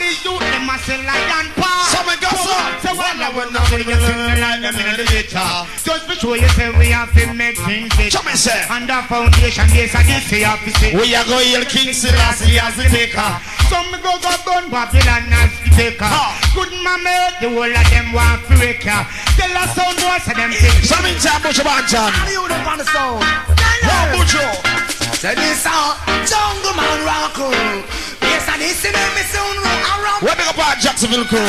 the youth, them a say lion paw. So me go so. So while I was not going to sing like them in the guitar. Just to show you say we have to make things fit. So me say. And the foundation, yes, I did say have to say. We are going to King Selassie as the taker. Some go gun Babylon as the taker. Good mama, the whole of them want to wake ya. Tell us sound boy, say them take. Some in time, Bujo Banton. How you don't want the sound? Wow, Bujo. Say this sound, jungle man rock. Yes, and this is me soon around. We big up our Jacksonville crew.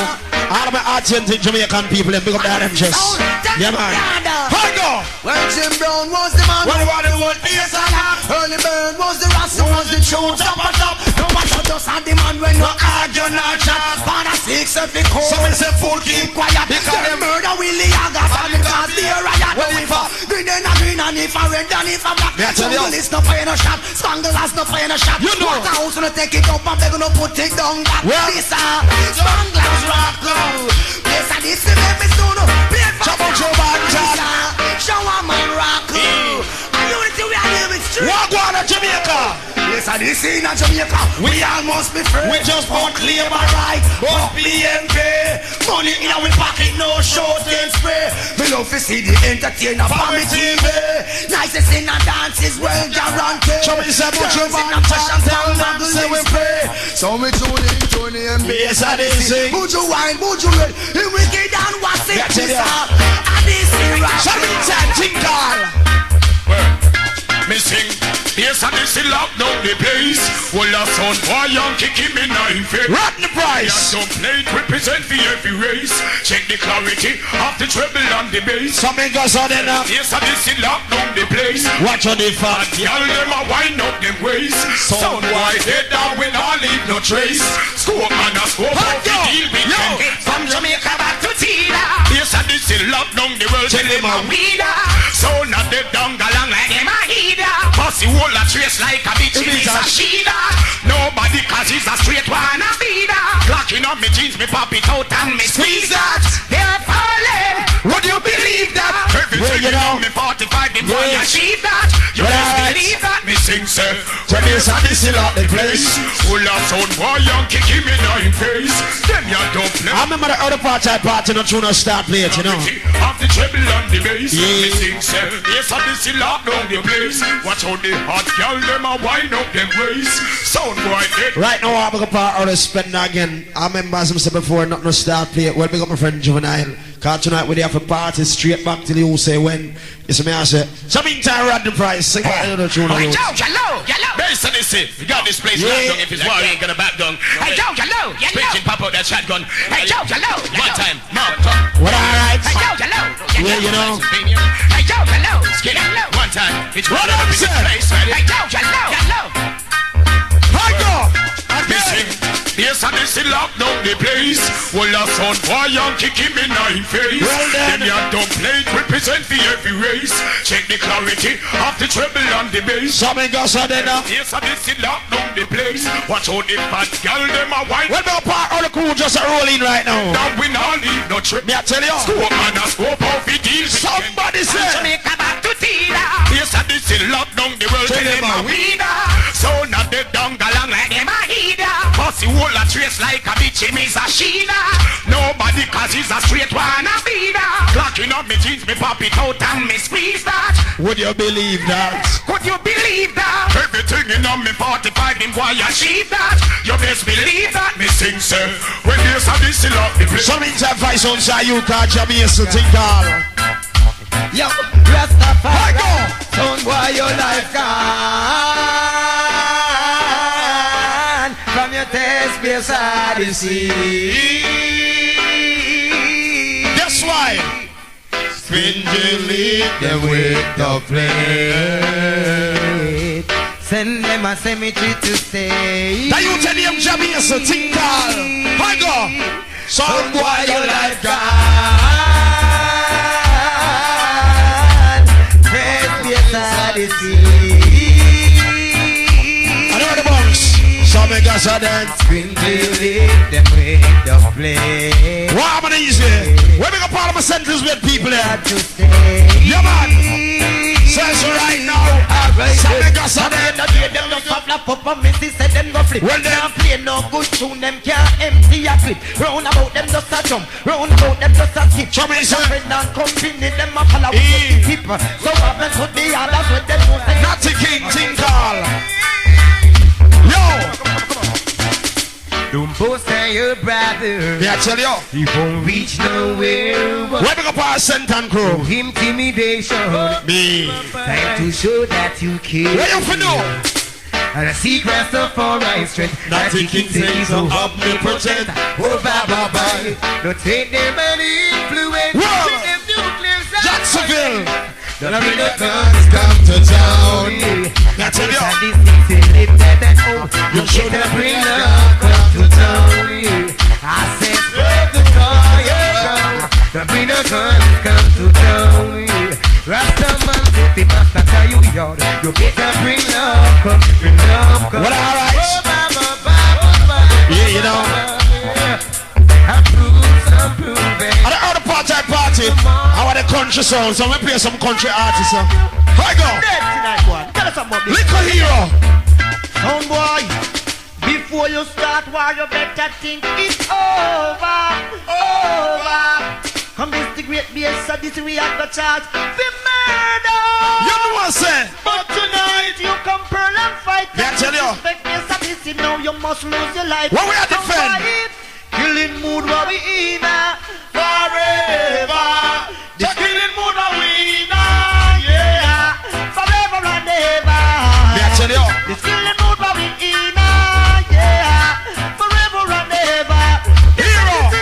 All of my Argentine Jamaican people, and big up their MJs. Yeah, man. How go? When Jim Brown was the man, What do you want? Yes, I have. Early Bird was the Rasta, was the truth, top and top. No matter just had the man when no argue, no chat. Pan a six if it cold. Some say full keep quiet. Because the murder Willie Aga, and the cause the riot. Well, if a green and a green, and if a red, and if a black. Jungle is no fire, no shot. Spangle has no fire, no shot. You know. What the house gonna take it up, and they're gonna put it down back. Well. This Spangler's rock. Yes, and this is me soon. Trouble Joe Banton. Show a man rock. And unity we are living straight. Walk on to Jamaica. Yes, and this in Jamaica. We all must be free. We just want labor right, but BNP. Money in our pocket, no short and spray. We love to see the entertainer on the TV. Nicest in a dance is well guaranteed. Show me some Bujo fashion town and Banton. say we pray. So me tune in, Yes, I did sing. Bujo wine, Bujo red. The wicked and what's it? Yeah, tell ya. Adyssey rock. Some in time, Tinkal. Me sing, yes, and this is lock down the place. Well, a son boy young kick him in the face. Rotten the price. Some plate represent for every race. Check the clarity of the treble and the bass. Some in goes on in Yes, and this is lock down the place. Watch on the fat. Y'all them a wind up them waist. Sound wide dead down will not leave no trace. Scope and a scope of the deal with them. From Jamaica back to Tila. Yes, and this is lock down the world. Tell them a Weeda. so not dead down galang like them a heater. Pussy wall a trace like a bitch in his a sheeder. Nobody cause he's a straight one a feeder. Clocking up me jeans, me pop it out and me squeeze that. They're falling, would you believe that? Everything you know me 45 before you achieve that. You just believe that, me sing sir. When this and this is out the place. Full of sound boy young kick him in the face. Them you don't play. I remember the other part I party not tune no start play it, you know. Of the treble and the bass. Yeah. Me sing sir. Yes, and this is lock down the place. Watch how the hot girl them a wind up them waist. Sound boy dead. Right now I'm going to part out of spend again. I remember as I said before, not no start play it. Well, big up my friend Juvenile. Cause tonight we have a party straight back till you say when. You see me I say, so meantime Rod the price. Sing what you know tune on you. Hello. Bass and this it. You got this place Yeah. locked down. If it's war, you ain't gonna back down. Hey, hello. Spitting, pop out that shotgun. Hey, hello. One time. Mark. What alright? Hello. Yeah, you know. Hey, hello. Skin it. One time. It's What one up, of the sir? place, ready? Hey, hello. Hi go! Missing. Yes, and this is lock down the place. Well, a son boy young kick him in the face. Well then. Them ya dumb plate represent for every race. Check the clarity of the treble and the bass. Some in goes on there now. Yes, and this is lock down the place. Watch how the fat girl them a wine. Well, no part of the crew just a rolling right now. Now we not leave no trip. Me I tell you. Scope and a scope of the deal. Somebody say. Jamaica back to Tila. Yes, and this is lock down the world. Tell Tell them them a a weeder. So not dead down galang like them a heater. Pussy wall a trace like a bitch him is a sheeder. Nobody cause he's a straight one a feeder. Clocking up me jeans, me pop it out and me squeeze that. Would you believe that? Could you believe that? Everything in on me 45 him boy achieve that. You best believe that. Me sing sir. When there's a this up the place. Some in time fight on you call Jamaica Tinkal. Yo, Rastafari. Go! Don't boy your life gone. From your test beside the sea. That's why. Spindly them with the plate. Send them a cemetery to stay. That you tell them Jamaica Tinkal. Hi go! Some boy your life gone. I know the bunks. Some make us a dance. Spindly them with the plate. Warm and easy. Where we go part of my sentence with people there. To stay. Yeah man. Says right now. Some make us a dance. Them no flap up and Missy said them go flip. Well then. Play no good good tune, them can't empty a clip. Round about them just a jump, round about them just a skip. Friend and company, them a follow with the tip. So happen to the others with them who say Natty King Tinkal. Yo! Don't boast on your brother. Yeah, I tell you. He won't reach nowhere. Where we go for our Sentan crew? Intimidation. Me. Time to show that you care. Where you for know? And the secrets of foreign strength. Natty King says so omnipotent. Oh, bye. Don't take them any influence. Whoa! Them nuclear Jacksonville. The guns come to town. Yeah, I tell you. You should have bring love come to town. I said, spread the fire. The bring the guns come to town. Rastaman, the master tell you, you better bring love come. Bring love come. What all right? Yeah, you know. At the other party, I want a country song, so I'm gonna play some country artists. Here I go. Liquor Hero. Sound boy, before you start war, you better think it's over. Come this the great bass, so this we have the charge. Be murder. You know what I say? But tonight you come pearl and fight. Yeah, I tell you. Respect me, so this you know you must lose your life. What we are defend? Killing mood where we in forever. The killing mood where we in, yeah. Forever and ever. Yeah, I tell you. The killing mood where we in, yeah. Forever and ever. Hero.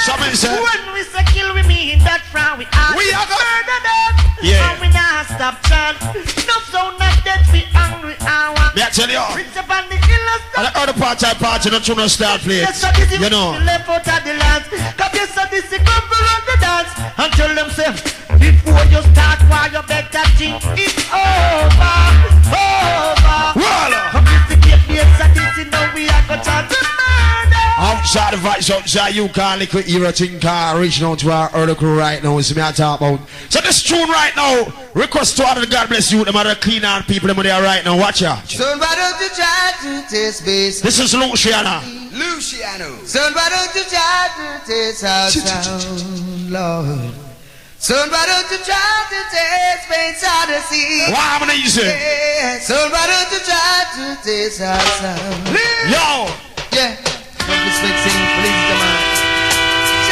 Somebody say, when we say kill, we mean that from we are gonna murder them. Yeah. And we not stop chant. No sound not dead, we angry hour. Yeah, I tell you. Prince upon the killers. At the other party, don't you know start play. You know. Left out of the lands. Cause this is the come around the dance. And tell them say, before you start war, you better think it's over. Well. Come this the great bass, and this is now we are going to murder. Outside the vibes, outside you can't lick with Hero Tinker, reaching out to our early crew right now. It's me I talk about. So this tune right now, request to all of the God bless you, them are the clean out people, them are there right now. Watch out. So why don't you try to taste base? This is Luciano. So why don't you try to taste our sound, Lord? So why don't you try to taste pain's odyssey? Wow, I'm gonna use it. Yeah. So why don't you try to taste our sound? Yo. Yeah. Don't respect singing, please come on.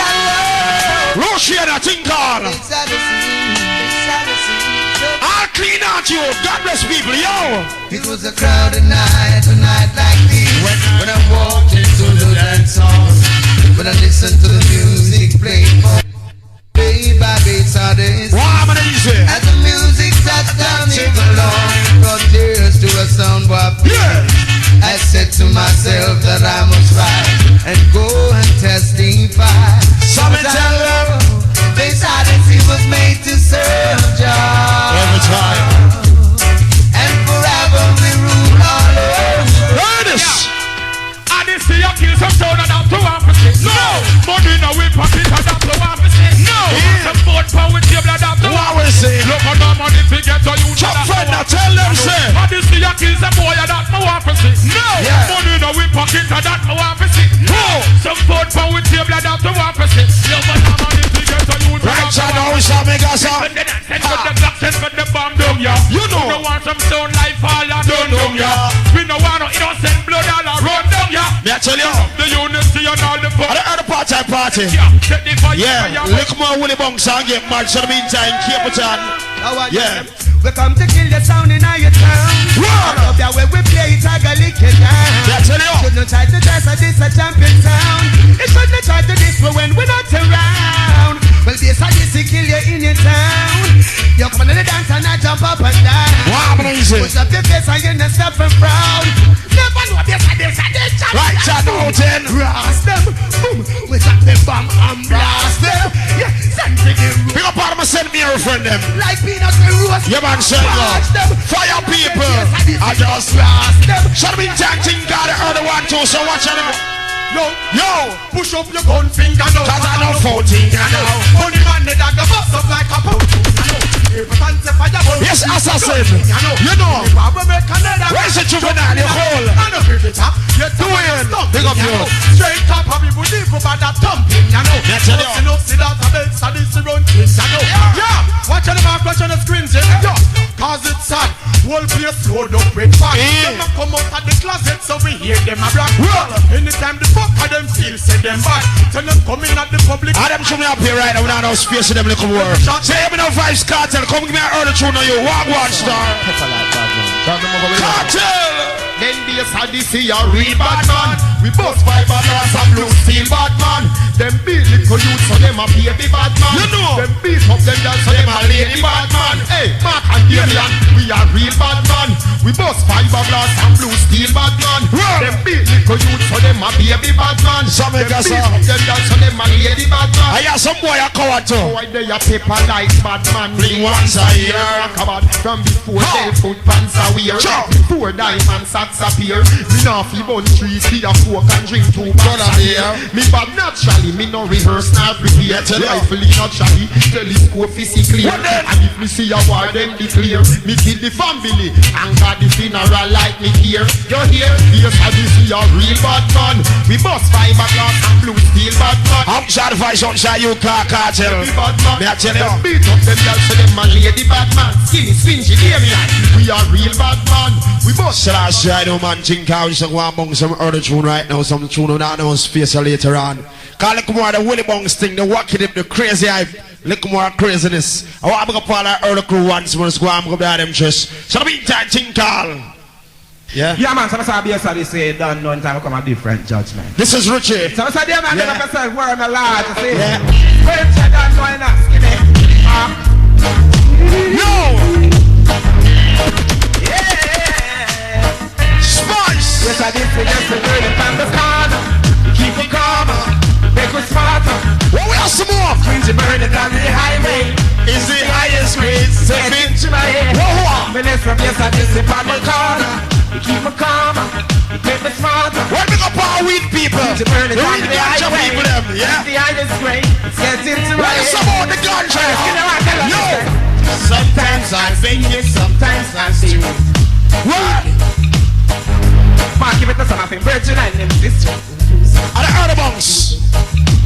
Luciano Tinker. Pain's odyssey. I'll clean out you. God bless people, yo. It was a crowded night, a night like this. When I walked into the dance hall, when I listened to the music playing day by day, Saturdays. Wow, I'm gonna use it. As the music touched down me along, brought tears to a sound wave. Yeah. I said to myself that I must rise and go and testify. Some tell them this odyssey was made to serve God. every time. And forever we rule all over. Heard this. Odyssey, you kill some sound and have to opposite. No. Money in a whip pocket and have to opposite. No. Some board power table and have to What we say? look on the money to get to you. Chop friend, now tell them say. Odyssey, you kill some boy and that's my opposite. No. Yeah. Money in a whip pocket and that's my opposite. No. Some board power table and have to opposite. Look on the money to get to you. Right, so now we shall make us up. Send the Glock, send the bomb down, yeah. You know. We don't want some sound like fall and down, yeah. We don't want no innocent blood all around them, yeah. Me I tell you. The unity and all the fun. At the other party. Yeah, set the fire, Yeah, fire. lick more Willie Bunks and get mad. So the meantime, keep it on. Yeah. We come to kill the sound in our town. Run! Up there where we play it, I go lick it down. Me I tell you. Shouldn't try to dress a this a champion sound. It shouldn't try to this when we're not around. Well, this a this to kill you in your town. You come on the dance and I jump up and down. Wow, I'm gonna use it. Push up your face and you're not stopping proud. Never know this a this a this. Right, Chad Mountain. Blast them, boom. We drop the bomb and blast them. Yeah, send to the room. Pick up all my send me a friend them. Like peanuts we roast. Yeah, man, say Blast them. Fire people. I just blast them. shall be tanking got the other one too. So watch out. Yo, Push up your gun finger now. cause I know 14 you know. Money man, the dagger bust up like a pout. Yes, assassin. You know. Where's the juvenile? You're cold. Doing. Big up you. Straight up, I will leave about that thumping, you know. Yes, you know. See that a bit, so this is run twins, you know. Yeah, watch on the back, watch on the screens, yeah. Cause it's sad, whole place load up with fun. Them a come out of the closet, so we hear them a rock. Anytime the fuck of them feel, say them bad. Tell them come in at the public. All them coming up here right now, we don't know space for them little work. Say, me no Vibes Cartel, come give me an early tune on you. Walk one star. Cartel! Then the adyssey a real bad man. We bust five bars and blue steel bad man. Them beat little youth so them a baby bad man. You know. Them beat up them girls so them a lady bad man. Hey, Mark and Damian, we are real bad man. We bust five bars and blue steel bad man. Them beat little youth so them a baby bad man. Some them beat up them girls so them a lady bad man. I hear some boy a coward too. Boy they a paper like bad man. Bling once a year. Coward from before they foot pants a wear. Before diamond socks appear. Me not feel bun 3, 3 or 4 can drink 2 bottles of beer. Me bad naturally, me no rehearse nor prepare. Rifle naturally, telescope physically. And if me see a war, then declare. Me kill the family and got the funeral like me here. You hear? Yes, I do see a real bad man. We bust fiberglass and blue steel bad man. I'm shot Vice on shot you cartel. Me I tell you. Beat up them girls so them a lady bad man. Skinny, squingy, Damian. We are real bad man. We bust. Slash I know man. Think I was going among some early tune right now, some tune on that knows face later on. Call it more the Willie Bongs thing, the wacky dip, the crazy hype, look more craziness. I want to go for that early crew once when it's going to go down them just. So the meantime, think call. Yeah? Yeah man, so I saw BS say done no time come a different judgment. This is Richie. So I said yeah man, yeah. I said we're on the large, you see. Yeah. When I done no enough, skinny. No! Yes, I did say yes, we're learning from the corner. Keep it calm, make us smarter. Well, we have some more. Cringe burning on the highway. Is the highest grade Get into my head. Whoa. Minutes from yes, I did say from the corner. Keep it calm, make me smarter. When we go power weed people, Cringe burning we on read the the ganja highway. people them, yeah? The highest grade. Get into my What is head. about the ganja? Yo! Sometimes I sing it, sometimes I sing it. What? Man, give it to some of him, virgin and him sister. And the other bunks.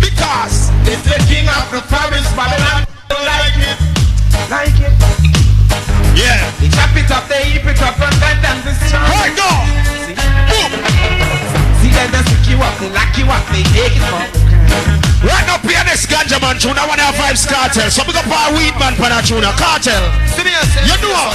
Because it's the king of the forest, Babylon. Like it, like it. yeah. They chop it up, they heap it up, and then destroy. Right now. Boom. See them, they pick you up, they lock you up, they take it from. Right now, play this ganja man tune. I want to have Vibes Cartel. So we go for a weed man for that tune. Cartel. You know.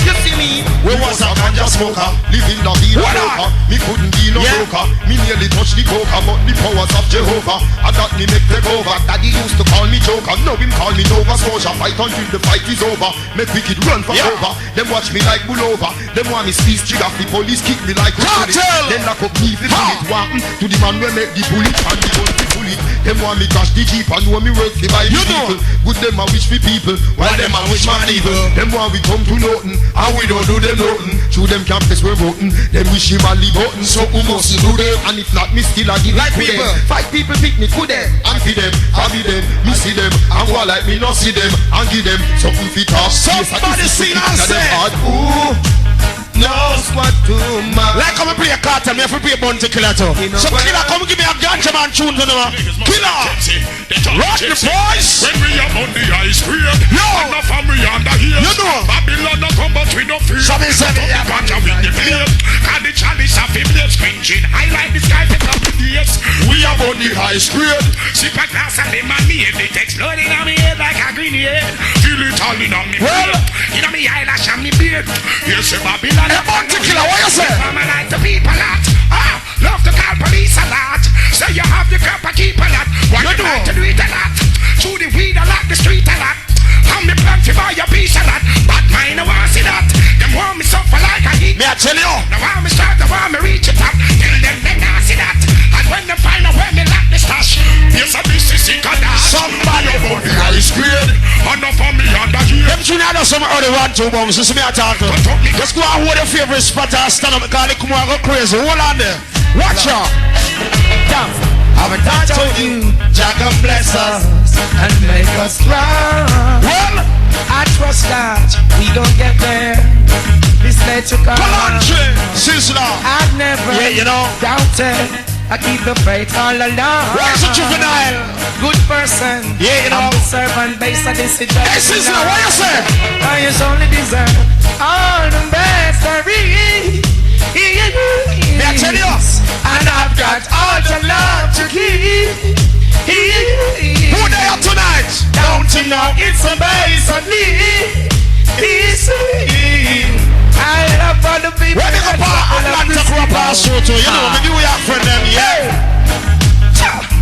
You see me? We was a ganja smoker. Living the vida What loca. Me couldn't be no Yeah. broker. Me nearly touched the coca, but the powers of Jehovah I got me make take over. Daddy used to call me Joker. Now him call me Nova Scotia. Fight until the fight is over. Make wicked run for Yeah. cover. Them watch me like bull over. Them want me squeeze trigger. The police kick me like a bullet. Cartel. Then lock up me for bullet. What to the man we make the bullet and the gun the bullet. Them want me crash the jeep and know me work for buy the You know. people. Good them a wish for people, while them a wish man evil. Them want we come to nothing, and we don't do them nothing. Through them campus we're voting, them wish him a leave button. So who must do them? And if not, me still a give Like it to people. them. 5 people pick me to them, and for them, and be them. Me see them, and go like me not see them, and give them something fit off. Somebody sing and say. Who knows what to man? Like come and play a cartel, me have to play a bounty killer too. So killer come give me a ganja man tune to them. Killer! Rock the boys! When we are on the ice cream, Yo! and the family under here. You know. Babylon no come but we no fear. Somebody said it, yeah. Ganja with the flame. And the chalice of him lips cringing. I like this guy pick up the dates. We are on the ice cream. Sip a glass of lemonade. It exploding on me head like a grenade. Feel it all in on me Well. beard. In on me eyelash and me beard. Here's a Babylon. A bounty killer, what you say? Mama like the people a lot. Love to call police a lot. Say you have the crap a keep a lot. Why you like to do it a lot? Chew the weed a lot, the street a lot. And me plan to buy a piece a lot. But mine I want see that. Them want me suffer like a heat. Me I tell you. Now want me start, I want me reach it up. Tell them not see that. And when they find out where me lock the stash, yes a this is sick of that. Somebody about the ice cream. Enough of me under here. Them tune I know some early 1-2 bombs. This is me I talk to. Let's go and hold your favorite spot and stand up because they come and go crazy. Hold on there. Watch out. I've told you, Jah God bless us and make us strong. Well, I trust that we gon' get there. This night to come. Sizzler. I've never doubted. I keep the faith all along. Where's the juvenile? Good person. Yeah, you know. I'm the servant based on this situation. Hey, Sizzler, what you say? I just only deserve all the best I read. Me I tell you. And I've got all the love to give. Who they are tonight? Don't you know it's a base on me? I love all the people. Where they go for Atlanta Crop House Show too? You know, the New York friend them, yeah.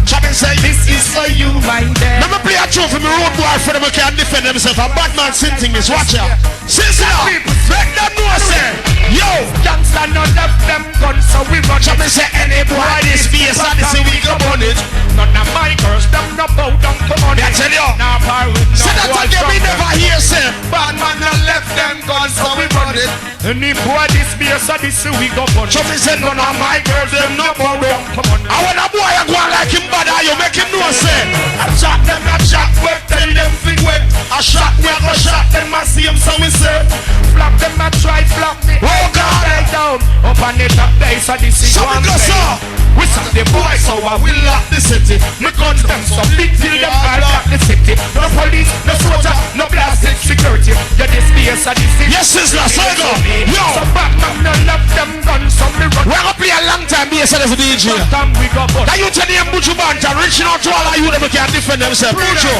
Chapin say, this is for you, my dad. Let me play a tune for my road boy friend who can defend himself. A bad man sing thing is, watch ya. Sizzler, make them know say, yo, youngster none of them guns, so we run. Chapin say, any boy this face and this we go on it. None of my girls, them no bow down come on. I tell you, now par with no say that again, we never hear say. Bad man no left them guns, so we run it. Any boy this face and this we go on. Chapin say, none of my girls, them no bow down come on. I want a boy I go like him bad, you make him know say. I shot them, I shot wet, tell them big wet. I shot me, I go shot them, I see them, so we say. Flop them, I try flop me. Oh God, lay down up on the top base, so this is one thing. We shot the boy, so I will lock the city. Me guns them so big till them I lock the city. No police, no soldier, no blasted security. Yeah, this place and this is. yes, Sizzler, so go. Yo, so back man, none of them guns, so me run. we're gonna play a long time bass as a DJ. Time we go bust. That you tell them Buju Banton, reaching out to all of you that can defend themselves. Buju,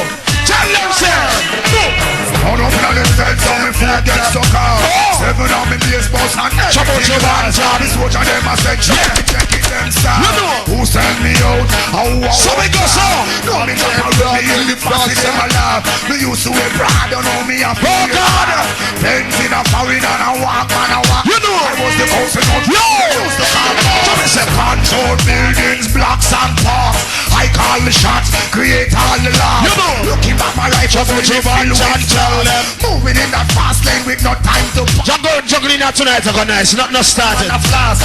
tell them say. Hold up in the head, so me food get stuck out. 7 on me base boss and Chop out your man, John. this watch and them a section. Check it them style. You know. Who send me out? So we go so. No, me not a rub in the party, them a laugh. Me used to wear Prada, know me a Oh God, Pens in a foreign and a walk, man a walk. you know. I was the cousin of Yo. used to call So we say, control buildings, blocks and parks. I call the shots, create all the laws. You know. Looking back my life, Chop out your man, John, tell them. moving in that fast lane with no time to Juggling out tonight, I got nice, not no started.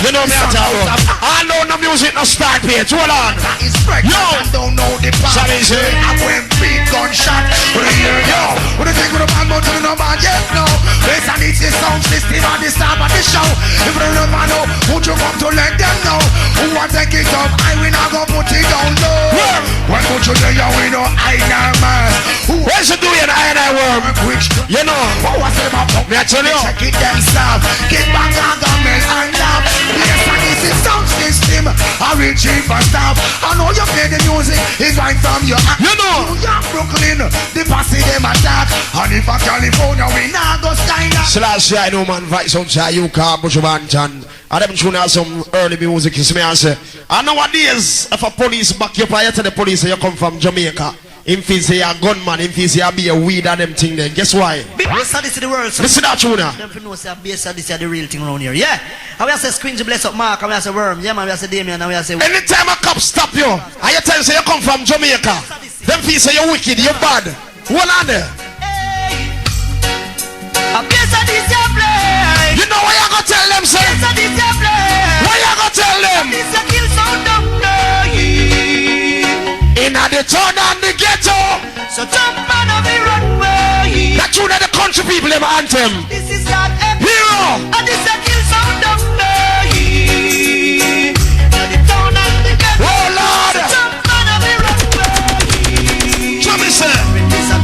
You know me at all. I know no music, no start page. Hold on. It's pregnant Yo. and don't know the past. Sorry, sir. I went big gunshot. When I hear yo, when I think with a man, but you know man, yes, no. Based on this sound system on the start of the show. If you don't man know, would you come to let them know? Who want to take it up, I will not go put it down low. Where? When put you there, you will know I know man. Who Where's you doing, I worm? which You know. what was it about? Me I tell you. Check it them stop. Get back on government and down. Yes, and this is sound system. I reach in for stop. I know you play the music. It's right from your You know. New York, Brooklyn. The posse them attack. And if I California, we now go Steiner. So last year I know man vibes outside you car Buju Banton. I them tune out some early music, you see me I say. I nowadays if a police back you up, I tell the police you come from Jamaica. Him feel say a gunman, him feel say a be a weed and them thing then. Guess why? Yes, this is the world. So Listen that tune now. them know say this is the real thing around here. Yeah. And we say Squingy bless up Mark, and we say Worm. Yeah man, we say Damien, and we say Anytime a cop stop you, and you tell say you come from Jamaica, them feel say you wicked, you bad. Hold on there. a piece of this your play. You know what you gonna tell them, say? Piece of this your play. What you gonna tell them? This a kill sound down there. In the town and the ghetto. So jump on a runway. That tune of the country people them anthem. This is not a Hero. and this a kill sound down there. The town and the ghetto. Oh Lord. So jump on a runway. Show me, sir.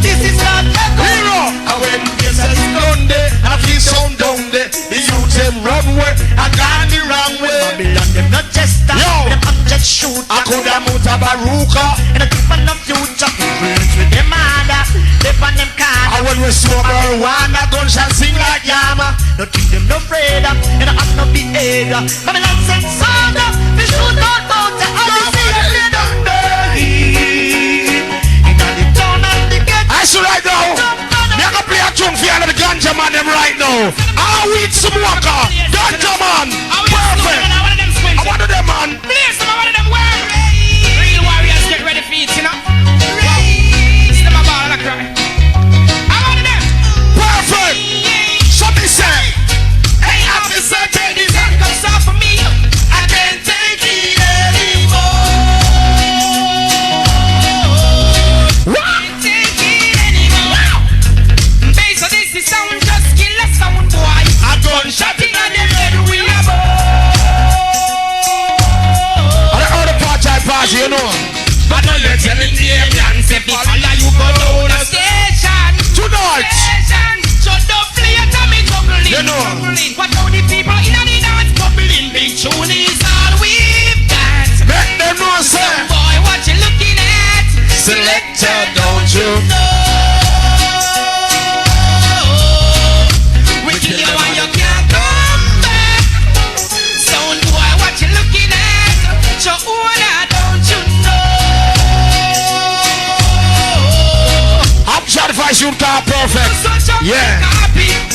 This is not a Hero. I went yes and done there. I feel sound down there. The youth them run way. I gone the wrong way. Babylon them not just that. Yo. Them object shoot. I could have moved a baruka. And I keep on the future. People with them mother. They on them And car. when we smoke marijuana, gunshots sing like Yama. No think them no afraid of. And I have no behavior. Babylon send sound up. We shoot out about the odyssey. Down there. In the town and the ghetto. I see right now. Me gonna play a tune for all of the ganja man them right now. I weed some walker. Ganja man. Perfect. I want them man. Please, some of them wear. Real warriors get ready for it, you know. This is my ball and I cry. I want them. Perfect. Something say. Hey, officer, take this handcuffs off of me. I can't take it party, you know. I know you're telling the aliens if they follow you go down the station. Tonight. Shut up, play it and me juggling. You know. What all the people in the dance bubbling. Big tune is all we've got. Make them know, sir. Young boy, what you looking at? Selector, don't you know? We kill you and you can't come back. Sound boy, what you looking at? Your owner, don't you know? I'm trying to find you car perfect. Yeah.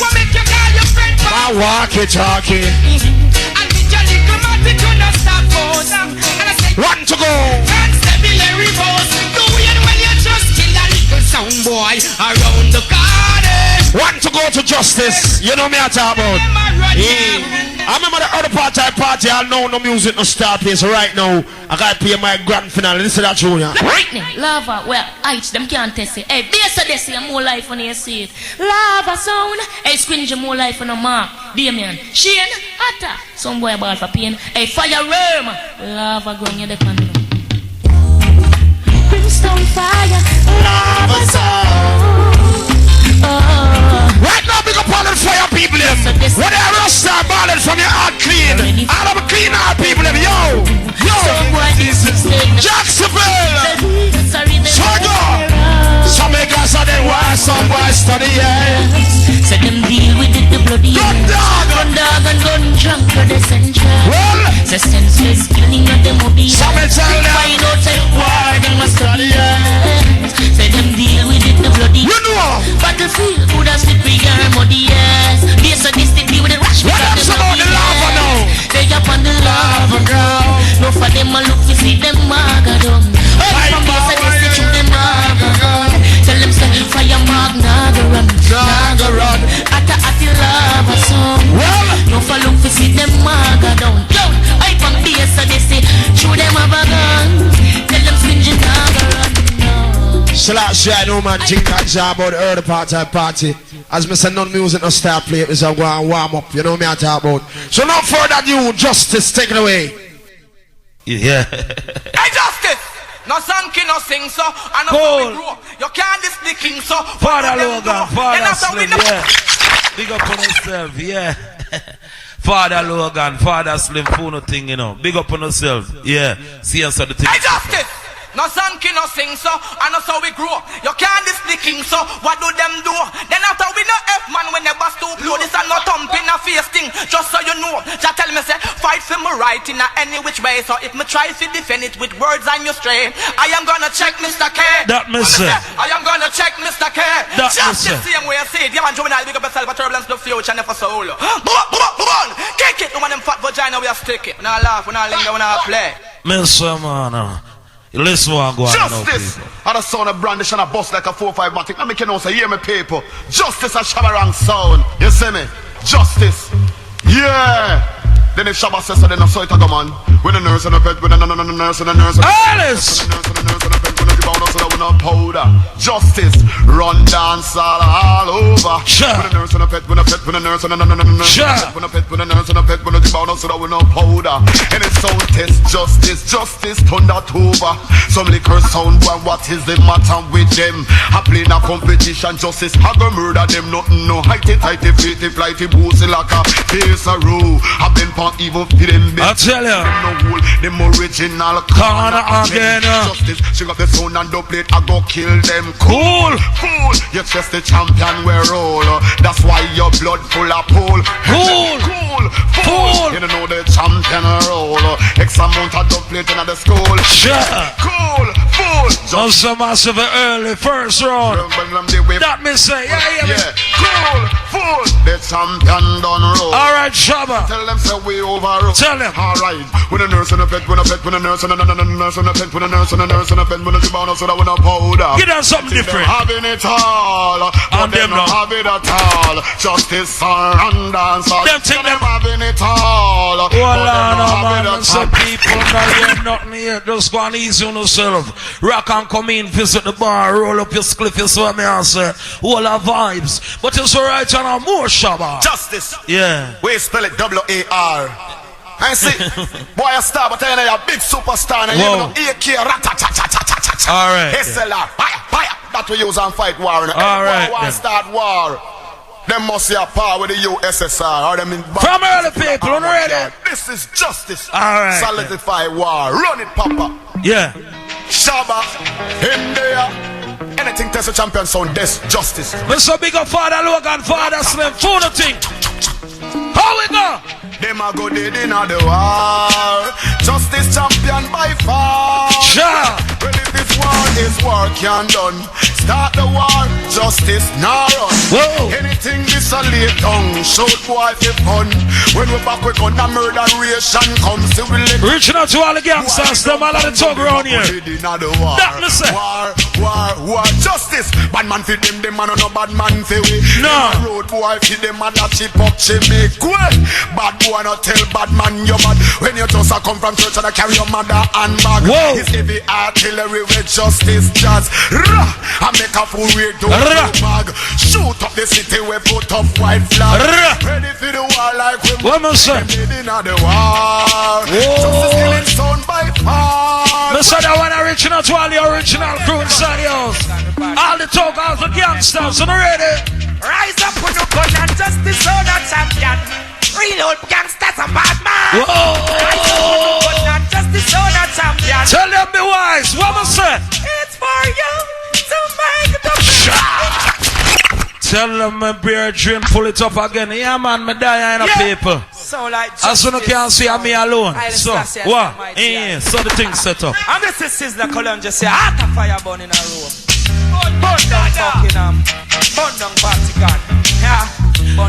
What make you call your friend? I walkie talkie. And with your little mouth, it will not stop for them. And I say, One to go. constabulary boss. Do it when you just kill a little sound boy around the garden. One to go to justice. You know me I talk about. Yeah. I remember the other party. I know no music no start place right now. I gotta play my grand finale. Listen to that tune, yeah. Britney, lava, well, H, them can't test it. Hey, they say more life when you see it. Lava sound, hey, squingy more life when a mark. Damien, Shane, Atta, some boy ball for pain. Hey, fire worm, lava going in the pan. Brimstone fire, lava sound. Right now, big up all the fire people. When they rust start balling from your heart clean. All of the clean heart people. Yo. Jacksonville. Swagger. Some niggas are they why some boys study, yeah. So them deal with it, the bloody Gun dog. Gun dog and gun drunk for the central. Well. So senseless killing of them obedience. Some tell them. Find out why them must study, yeah. So them deal with it, the bloody You know. battlefield could have slippery and muddy, yes. Yes, so this deal with the rush. What else about the lava now? They up on the lava ground. No for them a look to see them maga down. From this and this to shoot them maga gun. Tell them say fire mag naga run. Naga run. At the lava song. Well. No for look to see them maga down. Yo, I from this and this shoot them have a gun. Tell them stingy naga run. So that's right, no man, think that's about the early party. As me say, none music no start play, it's a warm up, you know me I talk about. So no further ado, justice, take it away. Yeah. Hey, justice! No song can no sing so, and no Cool. grow. You can't this the king so. Father Logan, Father Slim, Slim, yeah. Big up on yourself, yeah. Father Logan, Father Slim, phone thing, you know. Big up on yourself, yeah. See us at the thing. Hey, justice! No song can no sing so, and that's how we grow. You can't this the king so, what do them do? Then after we no F-man when they bust to blow. This and no thump in a face thing, just so you know. Just tell me say, fight for me right in any which way. So if me try to defend it with words and you stray, I am gonna check Mr. K. That me say. I am gonna check Mr. K. That Just me the say. same way I say it. Yeah man, juvenile, big up yourself, a turbulence the future, never soul. Kick it, the one them fat vagina we are stick it. We not laugh, we not linger, we not play. Mister man, listen what go on now, Justice! people. I the sound of brandish and a bust like a 4-5 matic. Now make you know, say, hear me people. Justice and Shabarang sound. You see me? Justice. Yeah! Then if Shabba says so, then I saw it a go man. When the nurse and the pet, when the nurse and the nurse and the Alice! nurse and the nurse and the pet, when the bound so that we no powder. Justice. Run dance all over. Sure. When the nurse and the pet, when the pet, when the nurse and the nurse. Sure. When the pet, when the nurse and the pet, when the bound so that we no powder. And it's sound test. Justice, justice, thunder over. Some liquor sound, boy, what is the matter with them? I play in a competition, justice, I go murder them, nothing, no. Highty, tighty, flighty, flighty, boozy like a face a row. I've been for evil, feed them, I tell ya. them no wool, them original Corner again, Justice, sing up the sound and dubplate, I go kill them. Cool. Fool, you're just the champion, we roll. That's why your blood full of pool. Cool. Cool, Fool. fool, you don't know the champion roll. X amount of dubplate in the school. Sure. Cool, fool. Also massive early first round. That me say, yeah. Cool, fool. The champion done roll. Alright, Shabba. Tell them say we overrule. Tell them. Alright. When a nurse and a pet, when a pet, when a nurse and a nurse and a pet, when a nurse and a nurse and a pet, when a zibano so that when a powder. Get us something different. Them having it all, but And them them not no. have it at all. Justice and dance. Them think them having it all, but them Hold on, not have man. it at Some all. people not hear nothing here. Just go and easy on yourself. Rock and come in, visit the bar, roll up your spliff, you see what me I say. All our vibes. But it's alright on a more Shabba. Justice. Yeah. We spell it W-A-R. And see, boy, a star, but I know you're a big superstar. And you know, AK, rat-a-ta-ta-ta-ta-ta. All right. SLR, fire. That we use and fight war. All right. War start war. Them must see a power with the USSR. Or them in from early people, on ready. This is justice. All right. Solidify war. Run it, Papa. Yeah. Shabba, him there. Anything test a champion sound, this justice. Mr. Big up Father Logan, Father Slim, for the thing. How we go? Them a go dead in the war. Justice champion by far. Sure. Well, if this war is war can done, start the war, justice now run. Whoa. Anything this a late tongue, shoot boy for fun. When we back we gonna murderation comes to we let. Reaching out to all the gangsters, them all of the talk around here. That me say. War, justice. Bad man for them man no bad man for we. No. Road boy for them man that chip up chimney. Bad boy not tell bad man you bad. When you just a come from church and I carry your mother and bag. Whoa. It's heavy artillery with justice jazz. I make a fool we do bag. Shoot up the city we put up white flag. Ready for the war like we what me say? in the war. Justice killing sound by far. Me say that one original to all the original crew inside the house. All the talk, all the gangsters, are ready? Rise up with your gun and justice on a champion. Real old gangsters and bad man. Whoa. Rise up with your gun and justice on a champion. Tell them be wise, what me say? It's for you to make the best. Tell them my beer dream, pull it up again. Yeah man, me die in a people. So like as soon as you can see me alone. So what? So the thing set up. And this is Sizzler Cologne just say heart of fire burn in a room. Burn down fucking burn down Vatican. Yeah.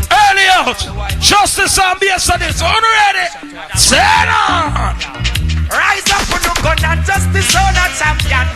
Early out. Justice and base of this. Unready. Say no. Rise up with no gun and justice on a champion.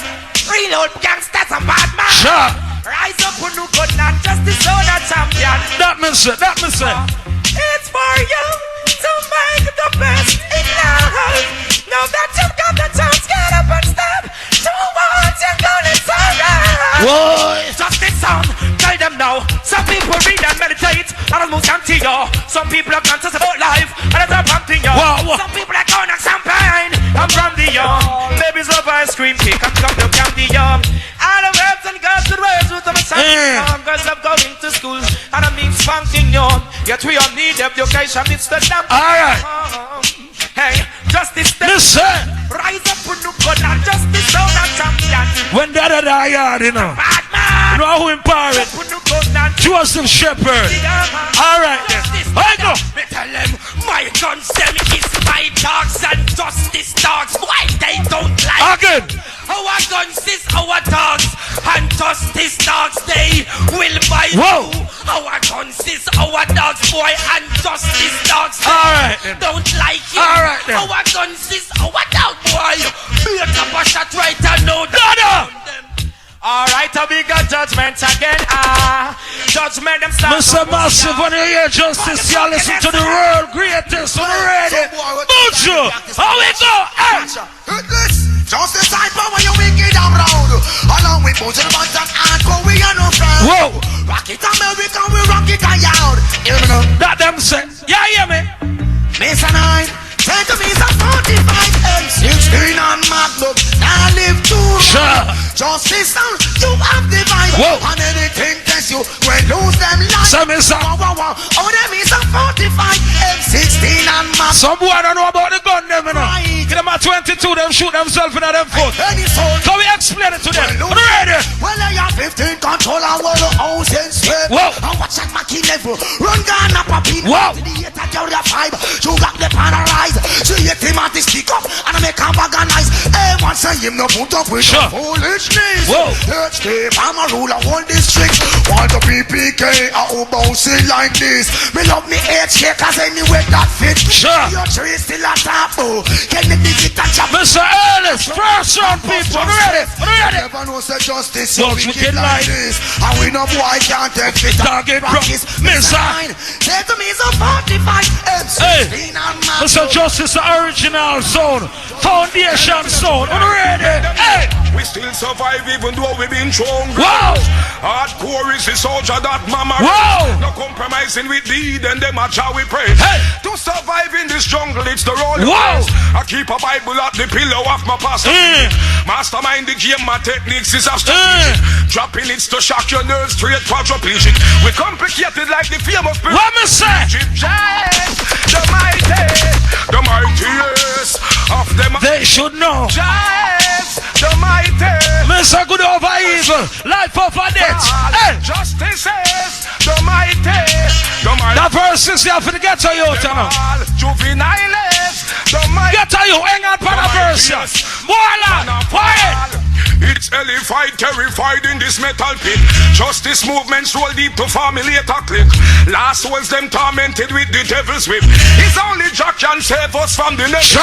Real old gangsters and bad man. Sure. Rise up with no gun and justice on a champion. That me say. It's for you to make the best in life. Now that you've got the chance, get up and step towards your goal. It's alright. Whoa. Justice sound, tell them now. Some people read and meditate and almost empty you. Some people are conscious about life and it's a pumping you. Some people are going on champagne and brandy you. Babies love ice cream cake and come to candy you. All the verbs and girls with words with them shining on. Girls love going to school and I mean spanking you. Yet we all need education, it's the damn. Alright. Hey, justice. Listen. Rise up with no gun and justice on a champion. When that yard, you know. Bad man. You know who empowered it? Joseph Shepherd. Alright then. I go. Me tell them my guns them is my dogs and justice dogs. Why they don't like again? Our guns is our dogs and justice dogs they will buy you. Our guns is our dogs boy and justice dogs they don't like you. Alright then. Our guns is our dog boy. Be a top a shot right and no dada. Alright, a bigger judgment again. Judgment them start. Mr. Massive, when you hear justice, you listen to the world greatest. On the radio. Buju, how we go? Justice I power you wicked and proud. Along with Buju, but and hardcore we are no friends. Whoa. Rock it America, we rock it and yard. Hear me now. That them say. Yeah, hear me. Mr. 9, say to me some 45 and 16 on MacBook. Now live too long. Sure. Justice sound, you have the vibe. Whoa. And anything test you, when lose them life. Some is some. Oh, them is a 45 and 16 on MacBook. Some boy don't know about the gun, them, you know. Get them at 22, them shoot themselves in them foot. So we explain it to them. On the radio. Well, I have 15 control and all the house and sweat. Whoa. And watch at my key level. Run Ghana, Papi. Whoa. To the 8 carry a 5. You got the panelize. So you him at the stick up and I make a bag of nice. Hey, once I him no put up with the foolishness. Whoa. Third step, I'm a ruler, whole district. Want to PPK, I will bounce it like this. Me love me head shakers anyway that fit. Sure. Your tree still a top. Can the digital chop? Mr. Ellis, first round people. On the radio. On the radio. Never know say justice. Don't So you get like this. And we know boy can't take fit. Target practice. Mr. Say to me so 45 Hey, Mr. Justice, the original sound, foundation sound, on the radio. Hey, we still survive even though we've been thrown. Wow. Hardcore is the soldier that mama Wow. raised. No compromising with deed and them a how we pray. Hey. To survive in this jungle, it's the road. Wow. I keep a Bible at the pillow of my pastor. Mastermind the game, my techniques is a strategic. Dropping it to shock your nerves, straight quadriplegic. We complicated like the famous spirit. What me say? Giants, the mightiest of them. They should know. Giants, the mighty. Mr. Good over evil, life over death. Hey. Justice is the mighty. That verse is there for the ghetto youth, you know. Juveniles, the mighty. Ghetto you, hang on for the verse. More land, quiet. It's elefied, terrified in this metal pit. Justice movements roll deep to formulate a click. Last was them tormented with the devil's whip. It's only Jack can save us from the next.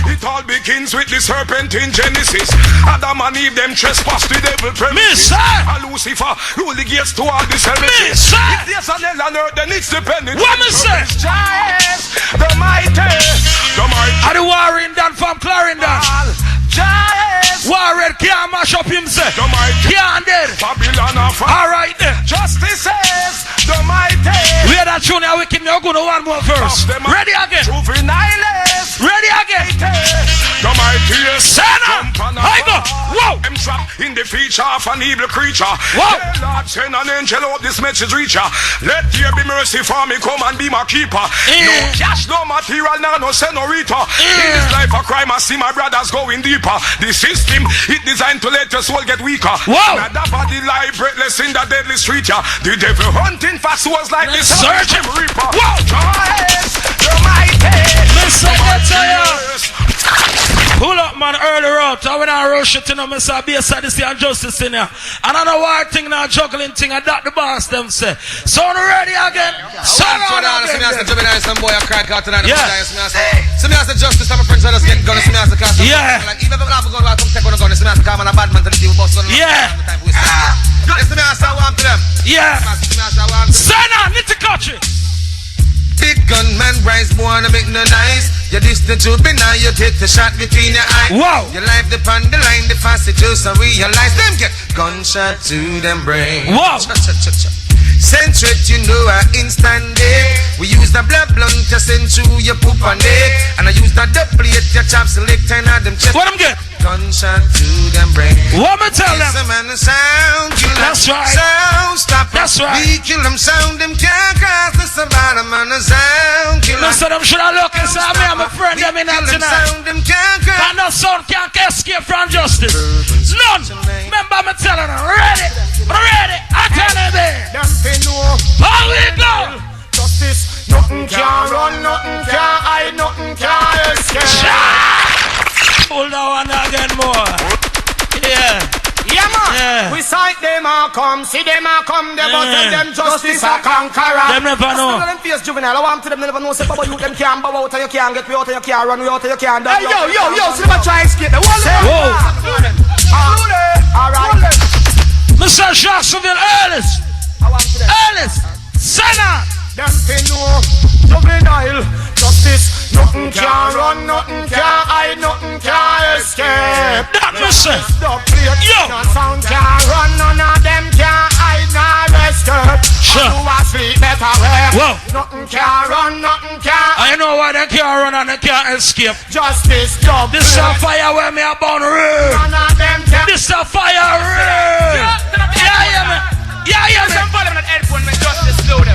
It all begins with the serpent in Genesis. Adam and Eve them trespass the devil premises. And Lucifer rule the gates to all the services. If there's an hell on earth, then it's dependent. What me say? Giants, the mighty. Are the warring done from Clarendon? Giants. Warren can't mash up himself. The mighty. Can't dead. Babylon of Alright then. Justice is the mighty. We are that tune now. We can now go to one more verse. Ready again. Juveniles. Ready again. The mightiest. Senna. I go. Whoa. I'm trapped in the feature of an evil creature. Whoa. Hey, Lord, send an angel out this message reacher. Let there be mercy for me. Come and be my keeper. No cash, no material, no senorita. In this life of crime, I see my brothers going deeper. The system, it designed to let your soul get weaker. Whoa. Now that body lie breathless in the deadly street. The devil hunting for souls like the Searching. reaper. Whoa. Giants, the mighty. Listen, pull up, man, earlier out. I went and rush it, you know, Mr. BSI, this and justice in here. And I know why thing now, juggling thing, and that the boss them say. So, ready again? So, Some boy I crack out tonight. Yeah. So me as a justice, I'm a friend, so I just get gun. So me as a cast. Yeah. Like even if I'm not going to come take on a gun, so me as a calm and a bad man to the deal. Yeah. So me as I want to them. Yeah. Senna, need to catch it. Big gunman, rise born, make no nice. You this the juvenile, you take the shot between your eyes. Wow. Your life depend the line, the fast it just and realize them get gunshot to them brain. Wow. Send threat, you know I instant day. We use the blood blunt to send through your poop and egg. And I use the dubplate, your chop select and have them check. What I'm get? Gunshot to them brain. What me tell them? It's a man sound killer. That's right. Sound stop. That's right. We kill them sound, them can't cause the survivor man a sound killer. Listen, them should have looked inside me. I'm a friend them in that tonight. And no son can't escape from justice. None. Remember me telling them, ready. I tell them there. How we go? Justice, nothing can run, nothing can hide, nothing can escape. Hold on again more. Yeah. Yeah, man. Yeah. We sight them a come, see them a come, they but tell them justice a conqueror. Them never know. Them face juvenile, I want to them never know. Say, Baba, you them can't bow out and you can't get me out and you can't run me out and you can't. Hey, yo, see them a try escape. Whoa. Alright. Mr. Jacksonville, Ellis, Senna. Them fi know, juvenile, justice, nothing can run, nothing can hide, nothing can escape. That Mr. Yo, no sound can run, none of them can hide nor escape. Sure. You a sleep better way. Whoa. Nothing can run, nothing can. I know why they can't run and they can't escape. Justice, dub. This is a fire where me about real. None of them can. This is a fire real. Yeah, man.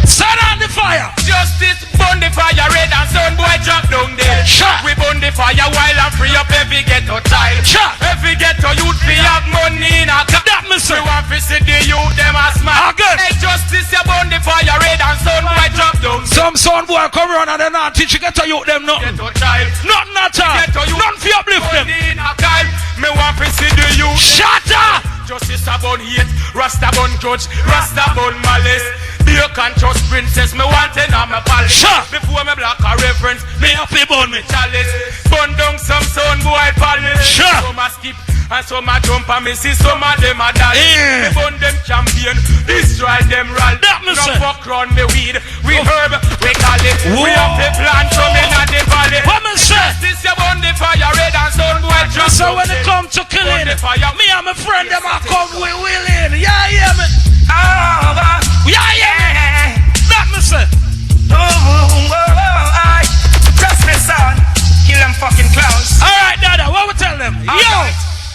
Set on the fire. Justice burn the fire red and sun boy drop down there. Shot. We burn the fire wild and free up every ghetto child. Shot. Every ghetto youth fi have money in a car. That Mr. We want to see the youth them a smile. Good. Hey, justice you burn the fire red and sun boy drop down. Some son boy come around and they not teach you get to you them nothing. Ghetto child. Nothing at all. Ghetto youth. Nothing for uplift them. Money in a car. Me want to see the youth. Shut up. Justice upon hate, Rasta bun coach, Rasta bun malice. Be a conscious princess, me want to know my palace. Sure. Before me block a reference, me Happy bun me. chalice. Bun down some son boy palace. Sure. Some a skip And some a jump and me see some of them a dance. Me burn them champion, destroy them rall. No fuck round me weed, we herb, we call it. We have the plant from in the valley. What me say? This you burn the fire red and sun boy drop. So when it come to killing, me and my friend them a come with willing. Yeah, yeah, man. Yeah, yeah. That me say. Trust me, son. Kill them fucking clowns. Alright, Dada, what we tell them? Yo!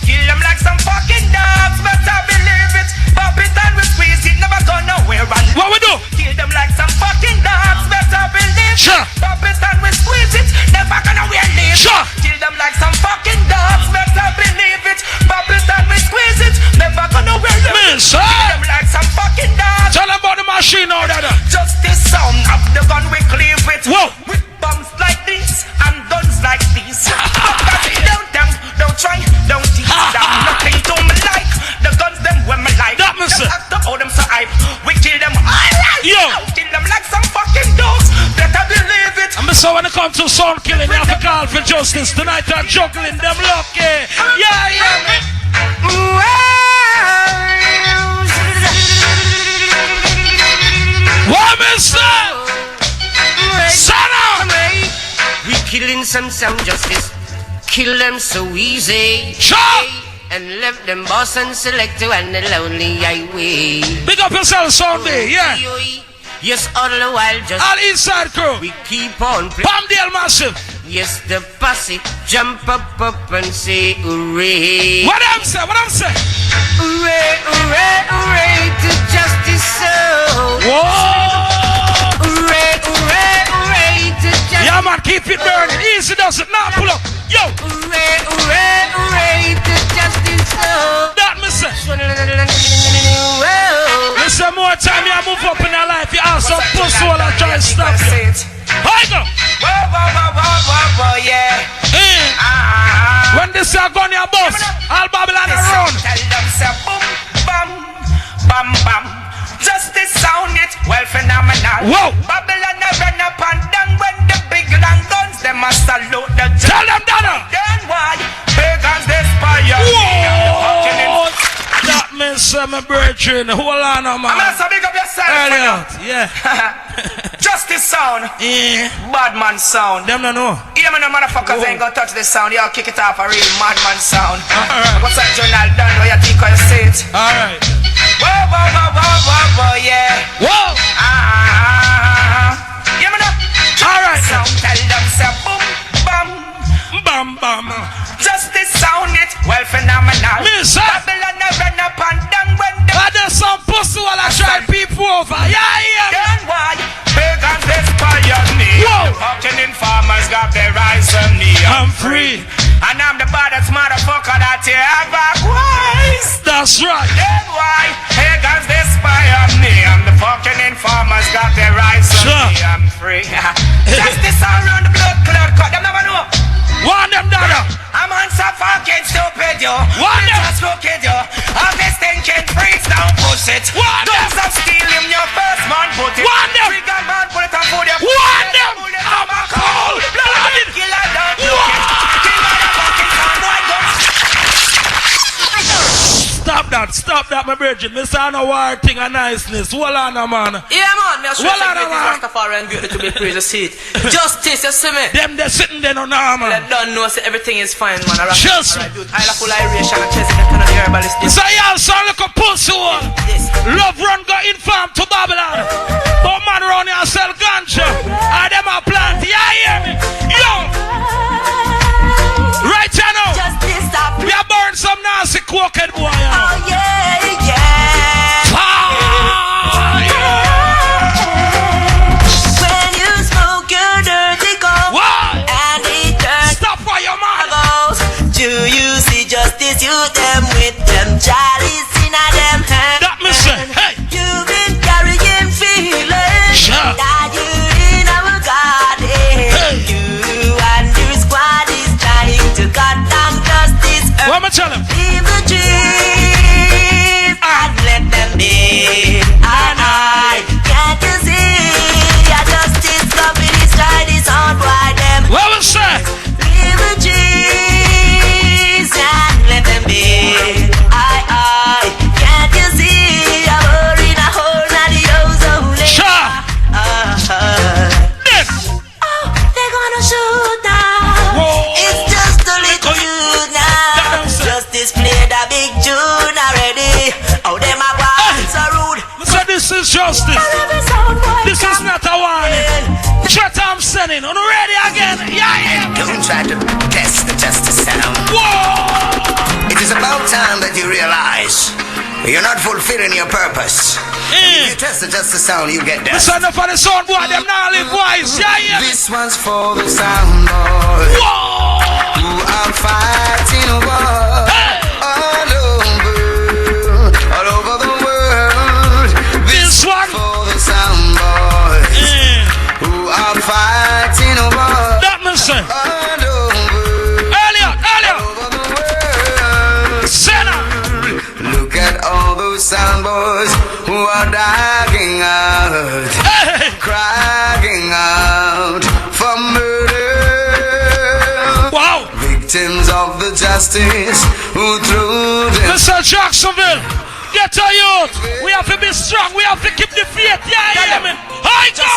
Kill them like some fucking dogs, better believe it. Pop it and we squeeze it, never go nowhere. What we do? Kill them like some fucking dogs, better believe it. Sure. Pop it and we squeeze it, never go nowhere. Sure. Kill them like some fucking dogs, better believe it. Pop it and we squeeze it, never go nowhere. Man, sir. Kill them like some fucking dogs. Tell them about the machine now, Dada. Just the sound of the gun we cleave it. Whoa. With bombs like this and guns like these. Don't try, don't tease them. Nothing to me like the guns them when me like. That me say. Just after all them so hype, we kill them alright. Yo. Kill them like some fucking dogs. Better believe it. And so when it comes to sound killing, you have to call for justice. Tonight I'm juggling them lucky. Yeah, yeah, man. What me say? Son of we killing some justice. Kill them so easy. Sure. And left them boss and select to and the lonely highway. Big up yourself Sunday, yeah. Yes, all the while just all inside crew. We keep on Palmdale Massive. Yes, the posse jump up and say hooray. What I'm say? What I'm say? Hooray, hooray, hooray to justice soul. Whoa. Hooray, hooray, hooray to justice. Yeah, man, keep it burning. Easy does it. Now pull up. Yo. Hooray, hooray, hooray to justice soul. That me say. Listen, more time you move up in your life, you have some pussy while I try to stop you. Hi, go. Whoa, yeah. When this are gone your boss, all Babylon around. Tell them say boom, bam, bam, bam. Just this sound it, well phenomenal. Whoa. Babylon a run up and down when the big long guns them a salute the judge. Tell them that. Then why pagans despire. Whoa. That means my brethren, hold on, man. I'm gonna big up yourself. Elliot, yeah. Just this sound. Yeah. Bad man sound. Them no know. Yeah, man, the motherfuckers ain't gonna touch this sound. Y'all kick it off a real madman sound. Alright. What's that journal done? Where you think how you say it? Alright. Whoa, yeah. Whoa. Yeah, man. Alright. Sound tell them say boom, bam, bam, bam. Just this sound it, well phenomenal. Miss, Babylon a run up and down when the there's some pussy while I try people over. Yeah. Then why pagans despire me? The fucking informers got their eyes on me. I'm free. And I'm the baddest motherfucker that you ever was. That's right. Then why pagans despire me? I'm the fucking informers got their eyes on me. I'm free. Justice all around the blood clot cut. Them never know. One them dada. I'm on some fucking stupid, yo. One them. Just crooked, yo. All this thinking freaks down, push it. One them. Don't stop stealing your first man, put it. One them. Trigger man, put it and put it. One them. I'm a cold blooded. Killer, don't look it. Kill motherfucking sound, boy, don't. Stop that, my virgin. Miss I know war thing of niceness. Hold on, man. Yeah, man. Me a sure Hold on, say man. Rastafari and beauty to be praised to see it. Justice, you see me? Them they sitting there no normal. They don't know say everything is fine, man. Just I like full Irish and a chest in the herbalist. So y'all sound like a pussy one. Yes. Love run got inform to Babylon. But man around here sell ganja. And them a plant. Yeah, hear me? Yo! Right here now. Justice, stop. We are burn some nasty cokehead boy. You know. Oh, yeah. When you smoke your dirty coke and it turns stop for your man. Do you see justice? You them with them chalice in them hands. That me say, hey. You've been carrying feelings that you in our garden. Hey. You and your squad is trying to cut down justice. What am I telling? Leave the trees and let them be. And I can't you see your justice coming is trying this on why them. What was that? Leave the trees and let them be. justice. This is not a warning. Shut up, I'm sending. On ready again. Yeah. Don't try to test the justice sound. Whoa! It is about time that you realize you're not fulfilling your purpose. If you test the justice sound, you get that. This is enough for the sound boy. Them now live wise. Yeah. This one's for the sound boys. Whoa! Who are fighting a war. Hey! All over the world. This one for the sound boys. Who are fighting a war. that man say. All over. Earlier. Over the world. Senna. Look at all those sound boys who are dying out, Hey. crying out for murder. Wow. Victims of the justice who threw them. Mr. Jacksonville, get a youth. We have to be strong. We have to keep the faith. Yeah, man. I go.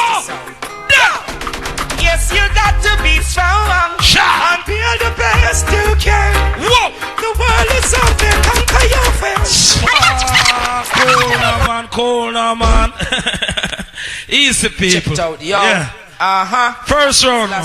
Yeah. Yes, you got to be strong Shot. and be the best you can. Whoa. The world is out there, conquer your fears. Cool now, man. Easy people. Check it out, yo. Yeah. First round, man.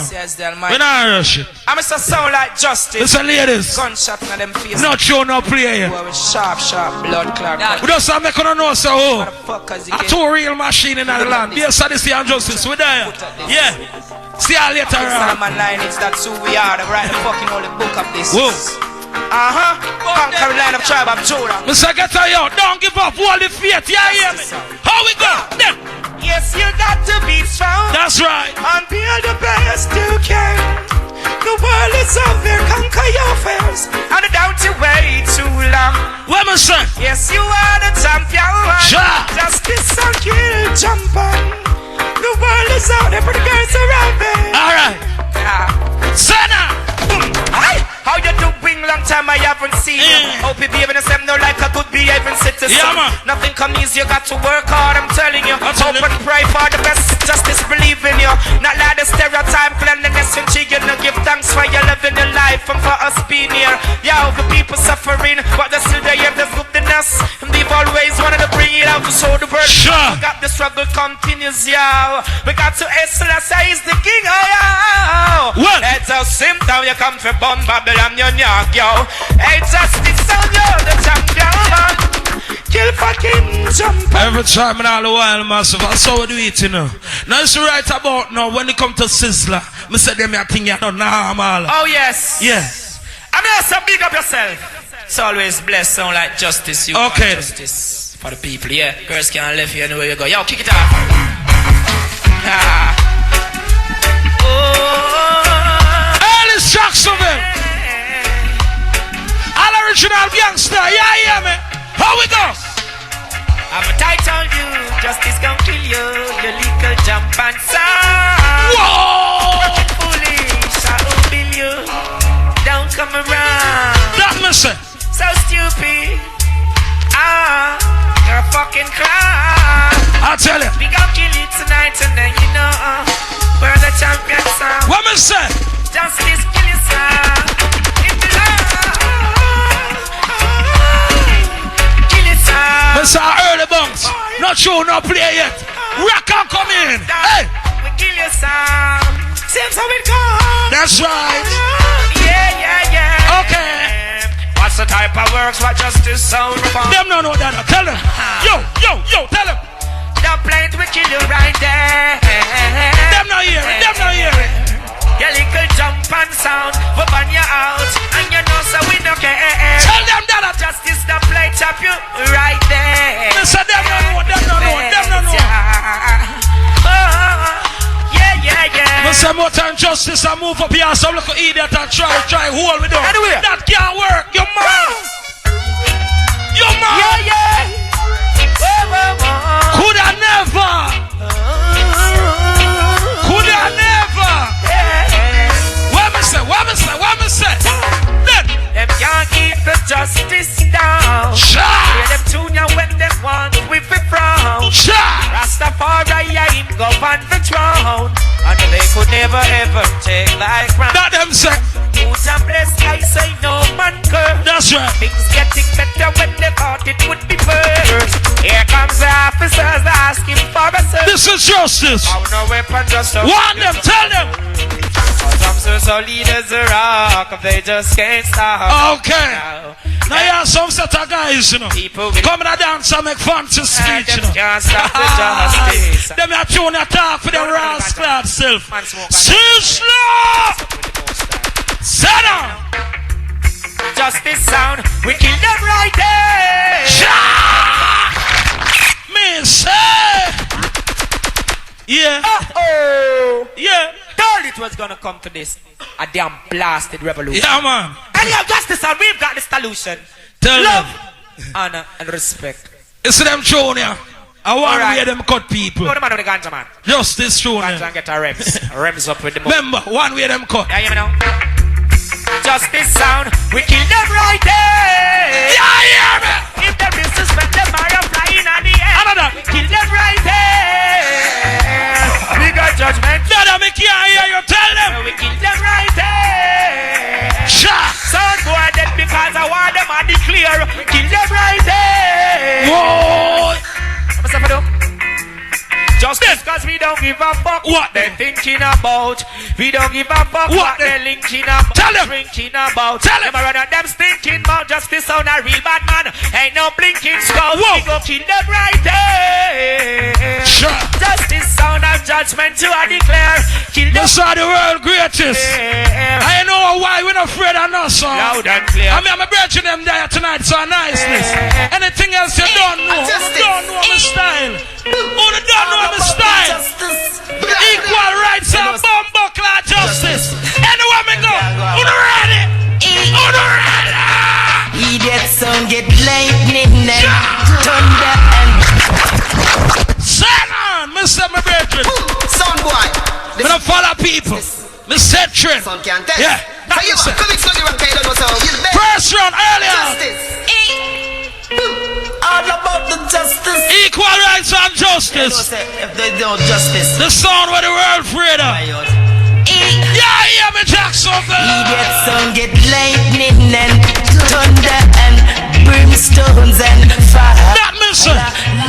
We're not rushing. I'm Mr. Sound like justice. Listen, ladies. Gunshot in them face. Not show, no play here. Boy, with sharp blood clot. We just have to know, so Motherfuckers, you a get two real machine in the land. Be a sadisty and justice. We there. Yeah. See you later. my line, it's that's who we are. They write the fucking holy book of this. Whoa. Conquer line of tribe of Judah. Mr. Get out. Don't give up. Hold the faith. Yeah, hear me. How we go? Then. Yes, you got to be strong. That's right. And be the best you can. The world is out there, conquer your fears. And don't you wait too long. What am I saying? Yes, you are the champion. Sure. Justice and kill, jump on. The world is out there, pretty girls around there. Alright. Senna. Hey, how you doing? Long time I haven't seen you. Hope you behaving the same, no like a good behaving citizen. Yeah, man. Nothing comes easy, you got to work hard, I'm telling you. Hope and pray for the best, justice, believe in you. Not like the stereotype, cleanliness and you know, give thanks for your living your life and for us being here. Yeah, the people suffering, but they're still there, there's goodness. And we've always wanted to bring it out to show the world. Sure. We got the struggle continues, yeah. We got to say he's the king, oh yeah. What? It's a sim down, you come for Bun Babylon, you knock, yo. Hey, justice sound, you're the champion. Kill fucking jump. Every time in all the while, massive, that's how we do it, you know. Now it's right about now, when it come to Sizzler, I say them I think you're not normal. Oh, yes. Yeah. I mean, so big up yourself. It's always blessed, sound like justice. You Okay. want justice for the people, yeah. Girls can't left you anywhere you go. Yo, kick it off. Alice Jacksonville. All original gangster, yeah, man. How we go? I'm a title you, justice gon' kill you. Your little jump and sound. Whoa! Foolish, I will bill you. Don't come around. That listen. So stupid. You're a fucking clown. I'll tell you. We gon' kill you tonight and then you know we're the champions. What me say? Justice kill you, son. In the law. Kill you, son. Mr. Early Bunks. Not sure, not play yet. Rock and come in. Hey. We kill you, son. Seems how it goes. That's right. Yeah. Okay. What's the type of works what justice sound from? Them no know that. Tell them. Yo, tell them. Dubplate we kill you right there. Them not hear it. Your little jump and sound, we burn you out, and you know so we no care. Tell them that. Justice Dubplate chop you right there. Listen, them no know. Yeah. Listen, more time justice and move up here. Some little idiot and try hold me down. Anyway. That can't work. You're mad. Yeah. Coulda never. What me say? Then. Them can't keep the justice down. Hear them tune ya when them want with it frown. Rastafari, him go on the throne, and they could never ever take like crown. That them say. Who's a bless, I say no man curse. That's right. Things getting better when they thought it would be worse. Here comes the officers asking for a search. This is justice. Oh, no weapon, just a warn them, tell them. Some solid as a rock, they just can't stop. Okay. Now you have some set of guys, you know. Come and dance and make fancy speech, you know. Can't stop the justice. Them are tune your talk for them rascal self. Sizzler! Sit down! Justice sound, we kill them right there. Me say. Yeah. Yeah. Told it was gonna come to this. A damn blasted revolution. Yeah, man. And you have justice and we've got the solution. Tell love, them. honor, and respect. It's them junior. I want to hear them cut people. Go the man with the ganja man. Justice junior. Ganja and get a rems. Rems up with the moon. Remember, one way them cut. Yeah, you know. Justice sound, we kill them right there. Yeah, yeah, man. If them is suspend them are flying on the air. Another. We kill them right there. We got judgment. No, me can't hear you. Tell them. We kill them right there. Shot. Sound boy dead because I want them on the clear. Kill them right there. Whoa. What's up, do? Just because we don't give a fuck what they're thinking about. We don't give a fuck what they're linking about. Tell them. Drinking about. Tell them. Them them stinking about justice on a real bad man. Ain't no blinking skull. We go kill them right there. Sure. Justice sound and judgment to a declare. Kill them. This are the world greatest. I know why we're not afraid of no song. Loud and clear. I mean, I'm bridging them there tonight, so niceness. Anything else you don't know, my style. Who don't know my style? Equal rights and bumbuckler justice. Anywhere me go, who ready? Who ready? Idiot sound get lightning and thunder and Sing on, Mr. My brethren. Sound boy. I'm gonna follow people. Me set trend. Son can't test. Yeah. So you want to mix on the pay, don't know so. First round earlier. Justice. all about the justice. Equal rights and justice. If they don't justice, the sound where the world afraid of. Yeah, me Jackson. Idiot sound get lightning and thunder and brimstones and fire. That mission.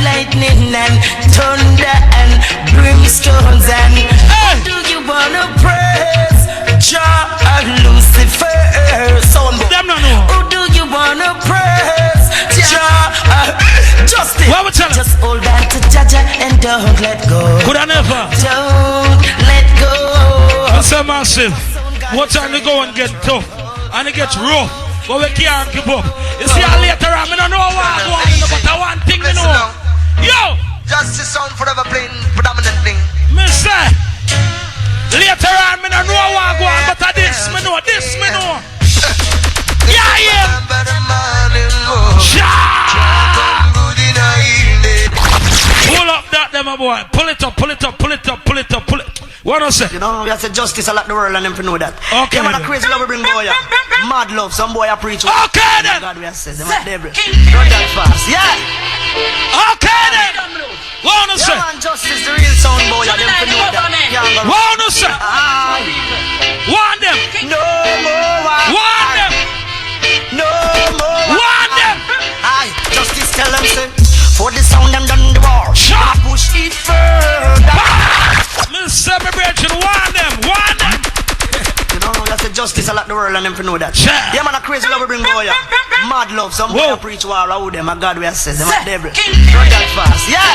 Lightning and thunder and brimstones and who do you wanna praise? Jah and Lucifer. Sound them no know. Who do you wanna praise? Jah justice. What we tell them? Just hold on to Jaja and don't let go. Could I never? Don't let go. It's a massive. What time they go and get tough and it gets rough, but we can't give up. You see how later on, I don't know what I want, but I want thing to know. Yo! Justice sound forever playing predominant thing. Me say, later on, I don't know what I want, but I this, me know, this, me know. Yeah, yeah. Pull up that, them, my boy. Pull it up, pull it up, pull it up, pull it up, pull it. What I say? You know, we have to justice a lot the world and them to know that. Okay. Yeah, man, a crazy love we bring boy. Mad love, some boy I preach. Okay then. God we have said, them at devil. Not that fast, yeah. Okay then. What I say? Yeah, man, justice the real sound boy. Them to know that. What I say? Want them. No more war. Want them. No more war. Want them. Aye, justice tell them say, for the sound them done the war. Shut. Push it further. Mr. Brethren, want them. Want them. You know, that's the justice a lot the world and them to know that. Yeah. Yeah, man, a crazy love we bring boy. Mad love, some boy preach war out them. My God, we have said them at devil. Not that fast, yeah.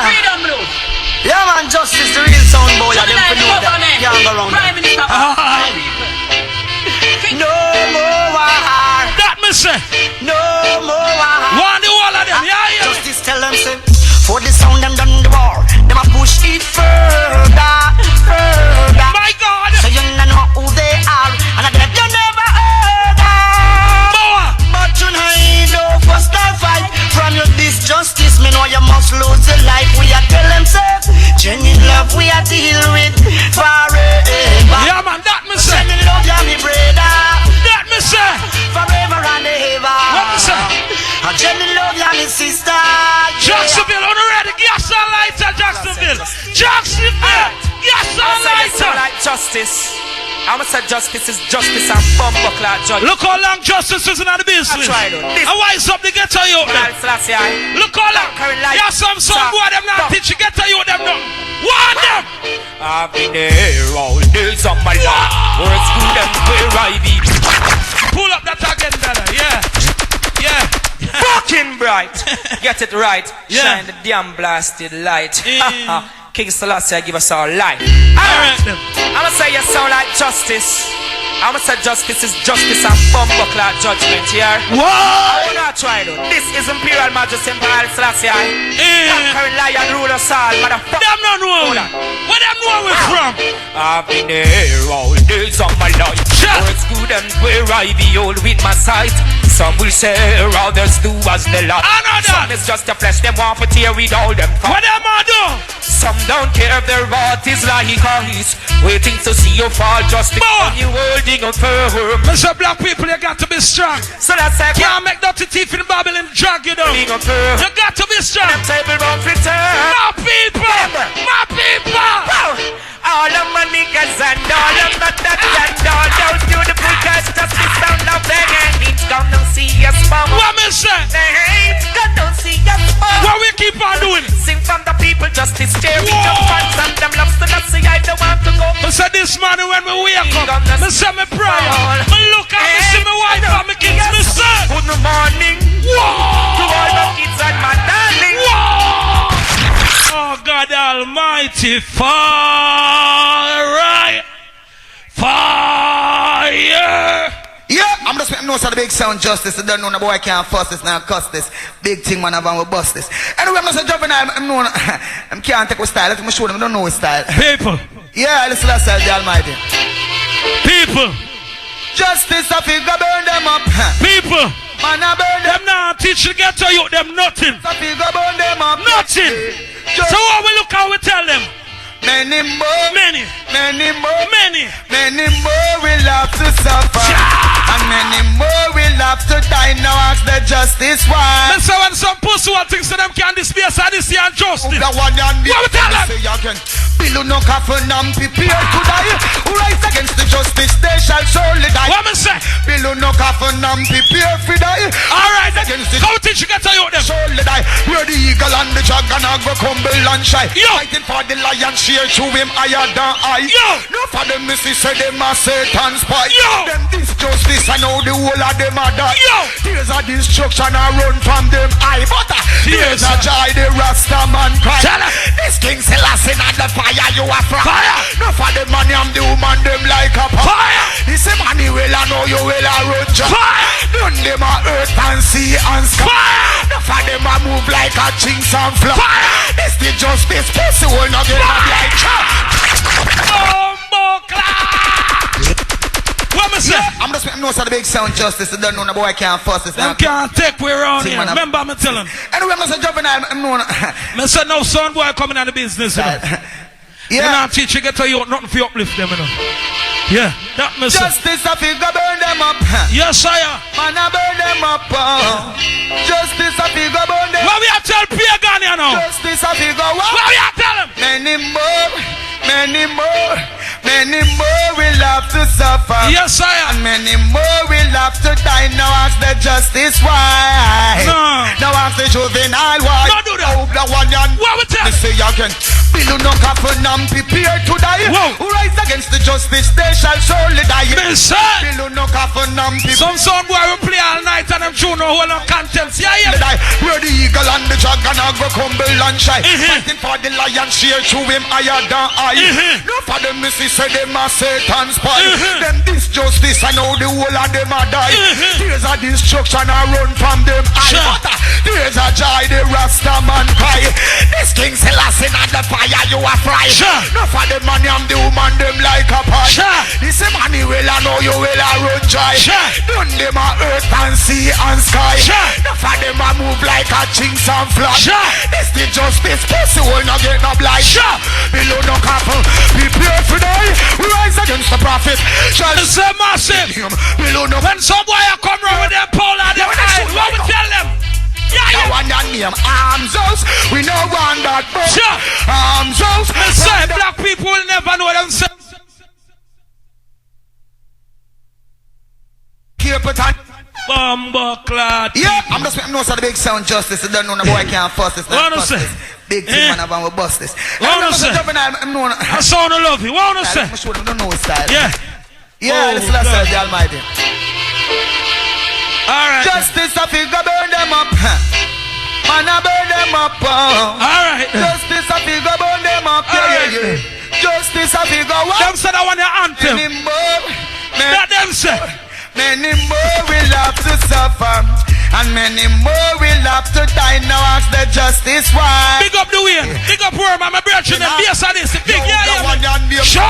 Freedom blues. Yeah, man, justice the real sound boy. Them to know that. Can't go wrong. Prime Minister. No more war. That me say. No more war. Want the whole of them. Yeah, yeah. Justice tell them say, for the sound them done the war. Them a push it further, further. My God. So you know who they are, and I bet you never heard of. Boa. But tonight, no first or fight. From your this justice, me know you must lose your life. We are tell them say, genuine love we are deal with forever. Yeah, man, that me say. Genuine love, yeah, me brother. That me say. I genuinely love you, my sister. Jacksonville, on the ready, gas and lighter, Jacksonville. Jacksonville, gas and lighter. Like justice. I'ma say justice is justice and bumper clock judge. Look how long justice is in the business. And why is up the ghetto youth them? Look how long. You have some boy them not teach you ghetto youth them done. One them. I've been there all days of my life. Words good and where I be. Pull up that again, brother. Yeah. Yeah. Fucking bright. Get it right. Yeah. Shine the damn blasted light. King Selassie give us our life. Alright then. I'ma say you sound like justice. I'ma say justice is justice and bumper clock judgment here. What? I will not try though. This is Imperial Majesty Imperial Selassie. Conquering lion rule us all, motherfucker. Them not know. Where them know we from? I've been there all days of my life. Words good and where I behold with my sight. Some will say others do as they like. Some is just a flesh, them want to tear with all them fun. What them a do? Some don't care if their heart is like ice, waiting to see you fall just because you holding on firm. Mr. Black people, you got to be strong. So that's why can't make dirty teeth in Babylon drag you down. You got to be strong. Them table won't return. My people! My people! All of my niggas and all of my and all those beautiful guys just be sound of their ain't gonna see us mama. What me say? They ain't gonna see us mama. What we keep on doing? Sing from the people just to stare with your fans and them loves to not see I don't want to go. I said this morning when we wake up, I say me pray, I look at me, see my wife and my kids, me say good morning to all my kids and my darling. Oh God Almighty, fire! Fire! Yeah, I'm just making notes of the big sound justice. I don't know the boy can't fuss this, now cuss this. Big thing man, I'm gonna bust this. Anyway, I'm just jumping out, I'm known, I can't take with style, let me show them, I don't know his style. People! Yeah, listen to that the Almighty. People! Justice, I figure burn them up. People! Man, I burn them. Them now teach the ghetto youth them nothing. I figure burn them up. Nothing! So what we look how we tell them? Many more, many more will have to suffer, and many more will have to die. Now ask the justice why. Let's say when some pussy want things to them can displace adyssey and justice. What we tell them? Bill no coffin and prepare to die. Who rise against the justice, they shall surely die. What me say? Bill no coffin and prepare for die. Alright, come teach you get to you them. Surely die. Where the eagle and the dragon are go crumble and shy. Yo. Fighting for the lion, share to him higher than I. Yo. No for them, missy say them a Satan's spy. Yo. Them this justice, I know the whole of them are die. Yo. Tears of destruction are run from them eye. But tears of joy, the Rasta man cry. This King Selassie and the fire you are from. Fire. No for the money, I'm the woman, them like a fire. This money will I know you will a road job. Fire. None them a earth and sea and sky. Fire. No for them a move like a chinks and fly. Fire. This the justice, pussy will not get up like chop. What me say? Yeah, I'm just making notes of the big sound justice. I don't know the boy can't fuss this. Them can't take we around here. Remember me telling. Anyway, I'm just jumping out. I'm known. Me say no son boy coming out of the business, you know. Yeah. You know, teach you get to you nothing for uplift them, you know. Yeah, that me say. Justice, I figure burn them up. Yes, sire. Man, I burn them up. Justice, I figure burn them up. What we have to tell Pagan, you know? Justice, I figure what? What we have to tell him? Many more will have to suffer. Yes, sire. And many more will have to die. Now ask the justice why. No. Now ask the juvenile why. Don't do that. Hope the one yan. What we tell him? Say again. Bill no coffin and prepare to die. Whoa. Who rise against the justice, they shall surely die. Me say. Bill no coffin and prepare. Some boy will play all night and them tune no whole of contents. Yeah, yeah. Where the eagle and the dragon are go crumble and shy. Fighting for the lion, share to him higher than I. No for them, missy say them a Satan's spy. Them this justice, I know the whole of them a die. Tears of destruction are run from them eye. Tears of joy, the Rasta man cry. This King Selassie and the fire you are fry. No for the money, I'm the woman, them like a pie. This money will I know you will a run dry. None them a earth and sea and sky. No for them a move like a chinks and fly. This the justice, pussy will not get no blind. Below no couple, prepare for die. We rise against the prophet. It's a massive. Below no. When some boy come round with them pole and them eyes, what we tell them? Arms out, we no want that. Arms out. Me say black people will never know themselves. Keep it on. Bumbleclad. Yeah, I'm just making notes of the big sound justice. You don't know the boy can't fuss this. Big thing man about bust this. I sound love you. What wanna say? I'm sure they don't know his style. Yeah. Yeah, this is the Almighty. Alright. Justice I figure burn them up. Man I burn them up. Alright. Justice I figure burn them up. Yeah. Justice I figure what? Them said I want your anthem. That them say. Many more will have to suffer, and many more will have to die. Now ask the justice why. Big up the way, big up where my brethren and base of this. Big yeah. Sure.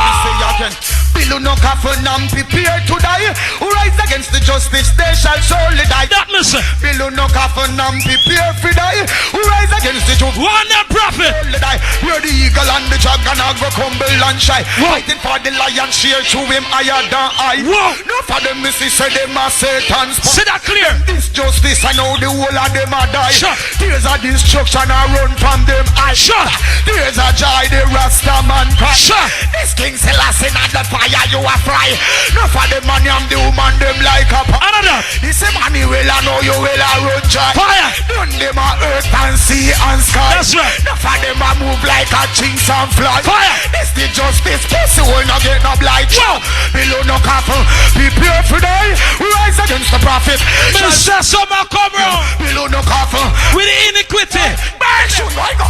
Bill no coffin and prepare to die. Who rise against the justice, they shall surely die. That listen. Bill no coffin and prepare to die. Who rise against the truth? One and prophet. You're the eagle and the dragon and go crumble and shy. Fighting for the lion, share to him higher than I. No for them, Missy say them are Satan's. See that clear? This justice, I know the whole of them are die. Sure. There's a destruction I run from them. Sure. There's a joy the Rasta man cry. Sure. This King Selassie and the fire you are fry. No for the money and the woman them like a pop. Another. This money will I know you will I run dry. Fire. None them are earth and sea and sky. That's right. No for them I move like a chinks and fly. Fire. This the justice pussy will not get no blight. Below no coffin. Prepare for die. Rise against the prophet. Mr. Summer come round. Below no coffin. With the iniquity. Burn shoot. I go.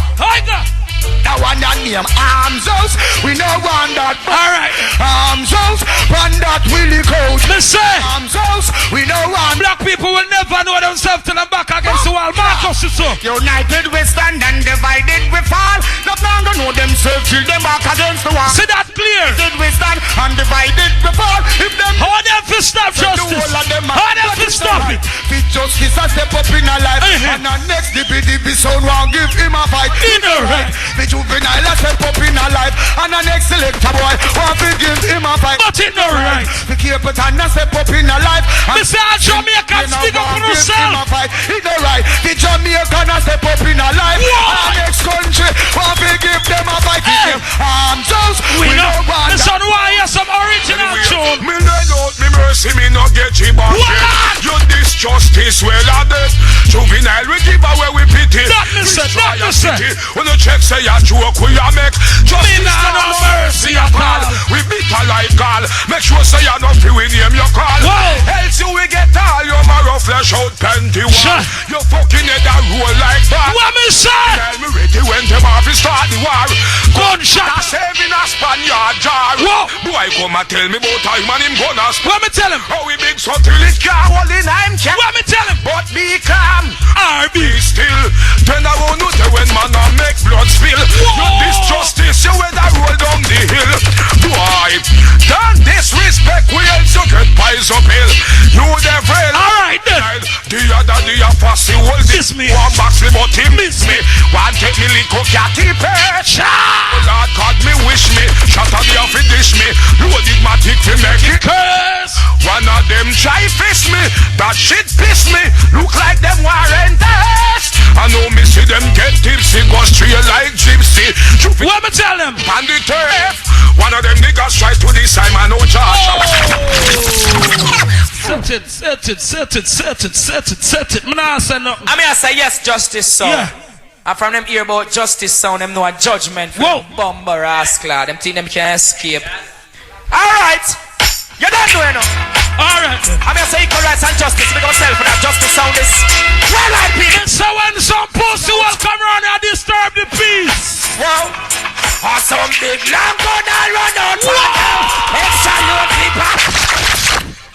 That one that name Arms House. We no want that. Alright. Arms House. Run that Willie Coach. Me say Arms House. We no want. black people will never know themselves till I'm back against the wall. Marcus is so. United we stand and divided we fall. Not longer know themselves till them back against the wall. See that clear? United we stand and divided we fall. If them how them for stop justice? How them for stop it? Fit justice a step up in a life. And the next DPDP sound won't give him a fight. Inner right. The juvenile a step up in a life. And the next selector boy won't give him a fight. But it no right. The Cape Town a step up in a life. Mr. Jamaican speak up for yourself. It's no right. The Jamaican a step up in a life. And the next country won't give them a fight. Arms House. We know. The son why you some original tune. me lay out me mercy, me no get you back. You this justice well a death. Juvenile we give away we pity. That listen. When you check say a joke we a make. Justice no mercy a call. We bitter like gall. Make sure say you not free we name your call. Else you will get all your marrow flesh out plenty one. You fucking head a roll like that. What me say? Tell me ready when them off start the war. Gunshot. Saving a Spaniard jar. Boy come and tell me about time and him gonna what me tell him? how we big so till it can't hold in I'm can't. What me tell him? But be calm. RB. Be still. Turn around you when man a make blood spill. You this justice you when I roll down the hill. Boy, don't disrespect we else you get pies uphill. You devil. Alright then. The other day a fussy hold Miss me. One box me but he miss me. One take me little catty perch. Lord God me wish me. Shut up the off it dish me. Loaded my tick to make it curse. One of them try fish me. That shit piss me. Look like them warranters. I know me see them get tipsy. Go straight like gypsy. What me tell them? On the turf. One of them niggas try to this Simon O'Josh. Set it. Me nah say nothing. I mean, I say yes, justice sound. Yeah. And from them hear about justice sound, them know a judgment from them bumper rascal. Them think them can escape. Alright. You don't know enough. Alright. I mean, I say equal rights and justice. Make yourself for that justice sound is well like people. So when some pussy will come around and disturb the peace. Wow. Or some big lamb gun and run out for them. Extra load clipper.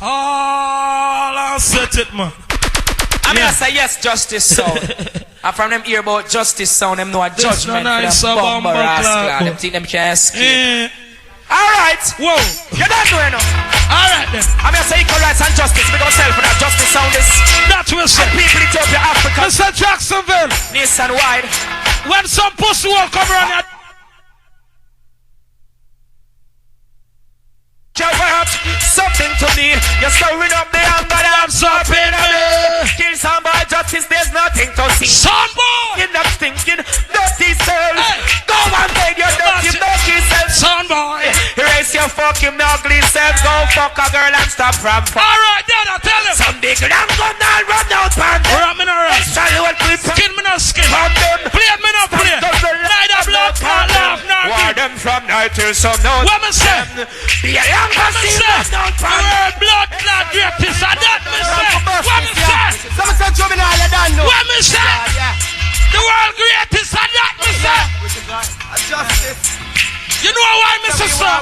I'll set it, man. I mean, I say yes, justice sound. And from them hear about justice sound, them know a judgment for them bumper rascal. Them think them can escape. Alright. Whoa. You don't know enough. Alright then. I mean, I say equal rights and justice. Make yourself for that justice sound is. That will say. And people Ethiopia, Africa. Mr. Jacksonville. Nationwide. When some pussy will come around here. Something to me. You're stirring up the anger that's up in me. Kill somebody, justice, there's nothing to see. Somebody! In that thing wanna fuck him, no ugly self. Go fuck a girl and stop from fuck. Alright, Dada, tell him. Some big lamb gun and run out pan them. Alright, me no run. Extra load clip Skin me no skin. from them. Play me no play. Neither blood, nor laugh, nor war give. them from night till some no. What me say? Be a young What me say? Word blood, blood, greatest. And that me say. What me say? Some say juvenile, you don't know. What me say? The world greatest. And that me say. Justice. You know why, Mr. Sir?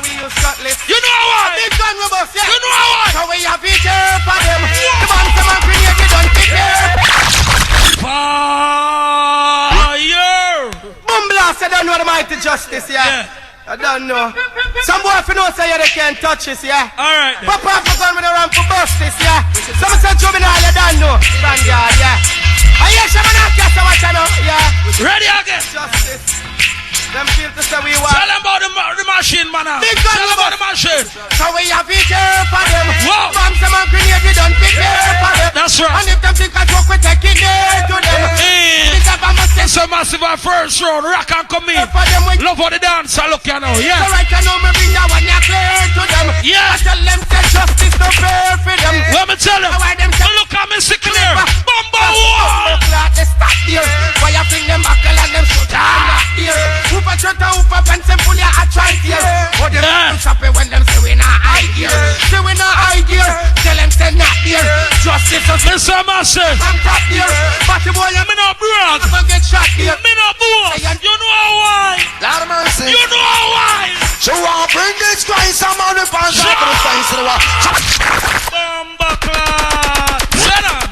You know why? Big gun robust, yeah. You know why? So we have it here for them. The man, some man, grenade, we don't pick here. Fire! Boom blast, I don't know the mighty justice, yeah. I don't know. Some boy if you know say they can't touch this, yeah. Alright then. Pop off a gun with a ramp for bust this, yeah. Some say juvenile, you don't know. Vanguard, yeah. I hear some man out there, so watch out, yeah. Ready again. Justice. Them feel to say we want. Tell them about the machine, man. Big Tell gun them about the machine. So we have it here for them. Whoa. Bombs them and grenade, we don't pick here for them. That's right. And if them think I talk, we take it there to them. Big up and must It's a massive first round. Rock and come in. for them. We Love for the dance. I look you now. so Yeah. right now me bring that one yeah, clear to them. Yeah. I tell them say justice no fair for them. Let me tell them. Why them say Look at me, see clear. Bumba wall. they stop there. Why you fling them buckle and them shoot and not there. Hoopa chota hoopa fence and pull ya a try here. Oh them stop it when them say we not high gear. Say we not high gear. Tell them say not there. Justice us Mr. Massive. from top there. But the boy you Me not brag. never get shot here. Me not boast. You know why? Lord of mercy. You know why? So I'll bring this Christ, I'm on the fans out for the face of the wall. Bumba clot. Sit on.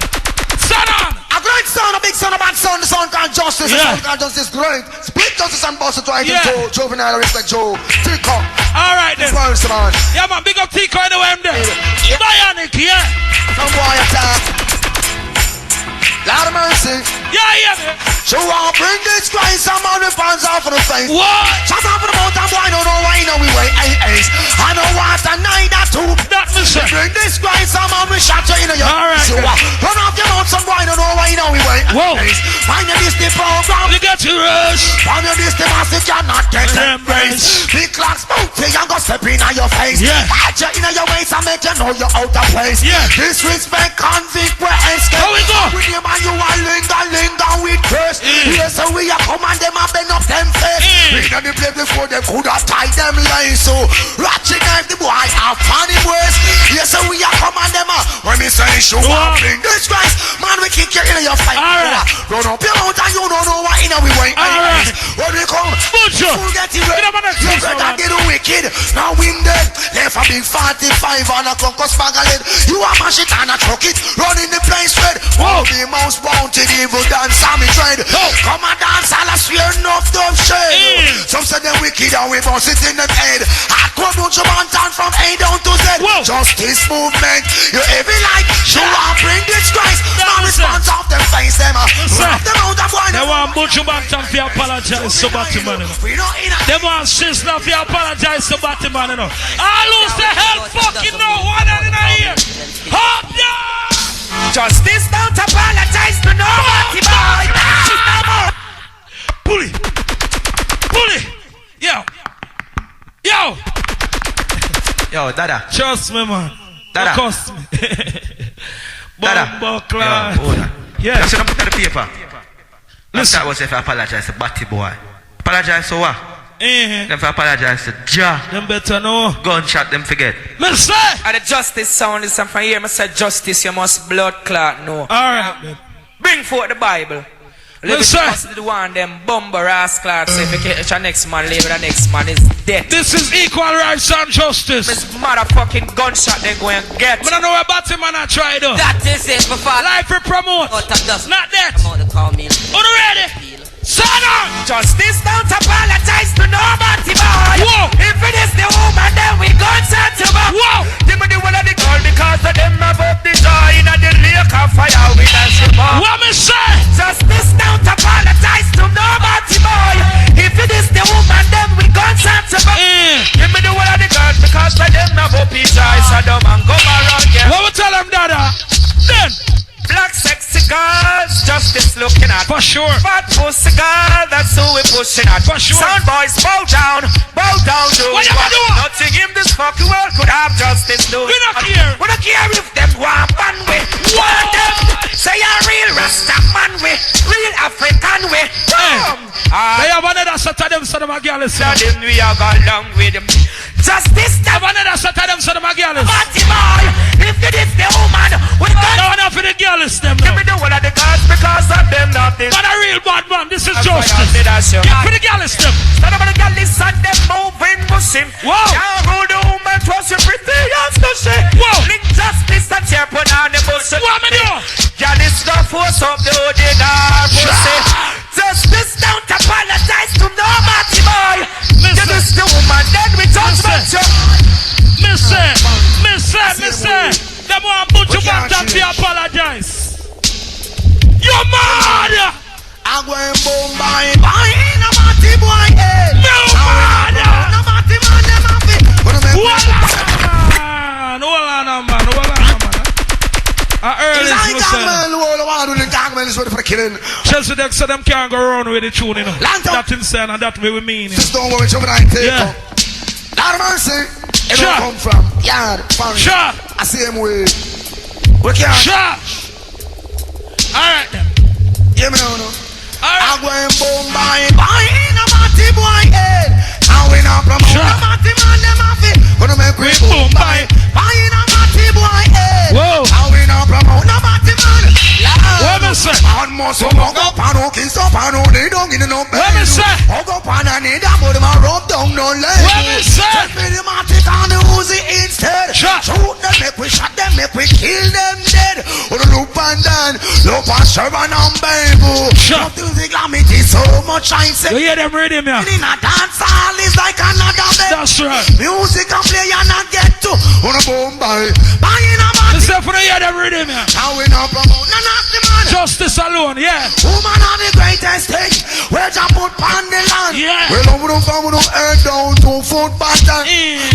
Sit on. A great son, a big son, a bad son, the son called justice, the Yeah. son called justice, great. Split justice and boss it right Yeah. into juvenile respect Joe. Tico. Alright then. First man. Yeah man, big up Tico anyway I'm there. Bionic, yeah. Some boy attack. Lord of mercy. Yeah. So I'll bring this Christ, I'm on the fans out for the face. What? Shut up for the mountain boy, no, I know we wait 8 8. I know what a night or two. That me say. Bring this Christ, I'm on, we shot you in your. Alright So then. run off your mouth, some boy, no, I know we wait 8 Whoa. 8. Find your this the program. You get your rush. Find your this the massive, cannot get Embrace. embrace. Big clocks, boot, you go step in your face. Yeah. Catch you in your waist and make you know you're out of place. Yeah. Disrespect, convict, we escape. How we go? With him and you are linger with curse. Yes, so we are come and them and bend up them face. We done the play before them could have tied them lace. So ratchet knife the boy have funny words. Yes, so we are come and them when me say show up bring this Christ. Man, we kick you in your fight. Alright. Run up your mouth and you don't know what in we wait. Alright. When we come, Butcher. full get it Get up on the you face, better man. get wicked. Now win dead. Left a big 45 on a conquest bagalid. You a mash it and a truck it. Running the place red. Whoa. The most bounty evil dance Sammy trade. Come and dance all I swear enough dumb shade. Some say them wicked and we bounce it in them head. Hardcore bunch of mountain from A down to Z. Whoa. Justice movement. You heavy like you want bring this Christ. Man That's response off them face them. Sir. Run off them out and boy. They want Butcher Bantam to apologize to Batman. We not in a They want Sister to apologize to Batman. I lose the hell fucking no one in a ear. Hop yeah! Justice don't apologize to nobody, boy. Pull it. Pull it. Yo. Yo, Dada. Trust me, man. Dada. Don't cost me. Dada. Bumbo clot. Yo, hold on. Yeah. You should have put on the paper. Listen. That was if I apologize to Batty boy. Apologize to what? Eh. Them for apologize to Ja. Them better know. Gunshot them forget. Me say. And the justice sound is from here. I said justice, you must blood clot no. Alright, then. Bring forth the Bible. Yes, The one them bumper ass clots. If you catch a next man, leave the next man is dead. This is equal rights and justice. This motherfucking gunshot they go and get. I don't know where Batman I try though. That is it, my father. Life we promote. Not that. I'm on the call me. Are you ready? Son on! Justice don't apologize to nobody, boy. Whoa! If it is the woman, then we gunshot to her. Whoa! Give me the one of the girl because of them above the joy in the lake of fire with a shimmer. What me say? Justice don't apologize to nobody, boy. If it is the woman, then we gunshot to her. Give me the one of the girl because of them above the joy. Sodom and Gomorrah, yeah. What we tell them, Dada? Then. Black sexy girls, justice looking at. For sure. Fat pussy girl, that's who we pushing at. For sure. Sound boys, bow down, do what you do? Nothing in this fucking world could have justice, do We don't care. We don't care if them want one way. Want them say a real Rasta man way, real African way. They have another set of them, so them a girl is Tell them we have gone along with them. Justice, have another set of them, so them a girl is. Party boy, if you did the woman, we got no enough for the girl is them. give me the one of the girls because of them nothing. But a real bad man, this is That's justice. why I did that show. Give for the girl is them. None of the girls listen, them moving pushing. Wow. Now who the woman was your pretty as to say. Wow. Link justice and tear put on the bullshit. What me do? Girl is the force of the ODYSSEY pussy. Justice don't apologize to no matty boy. Give this the woman, then we judgment you. Mister. Them want to put you back and be apologize. You mad? I'm going boom buying a matty boy head. You mad? No matty man, them happy. Hold on, man. Early Chelsea Deck said them can't go around with the tune, you know. That's insane and that way we mean it. Just don't worry, Juvenile, take Yeah. Lord of mercy. It Sure. don't come from yard, foreign. Sure. I see him way. We can't. Sure. Alright then. Hear me now, no? Alright. I'm going boom buying a matty boy head. And we not promote Sure. a matty man, them happy. Gonna make we boom buying a matty boy head. Whoa. And we not promote no matty man. What me say? And most of them go pan, no kiss up, and no they don't get no What me say? Go pan and need them, but them a rub down no leg. What me say? Just be the matty and the Uzi instead. Shot. Shoot them, make we shot them, make we kill them dead. Or the loop and down, loop and servant and baby. Shot. Music calamity so much I say. You hear them rhythm, yeah? In a dance hall is like another bed. That's right. Music can play and not get to. On a boom buying a matty. Listen for the hear them rhythm, yeah? Now we not promote no nasty man. Justice alone, yeah. Woman on the greatest thing. Where you put on the land. Yeah. Well, over the farm with the head down to foot button.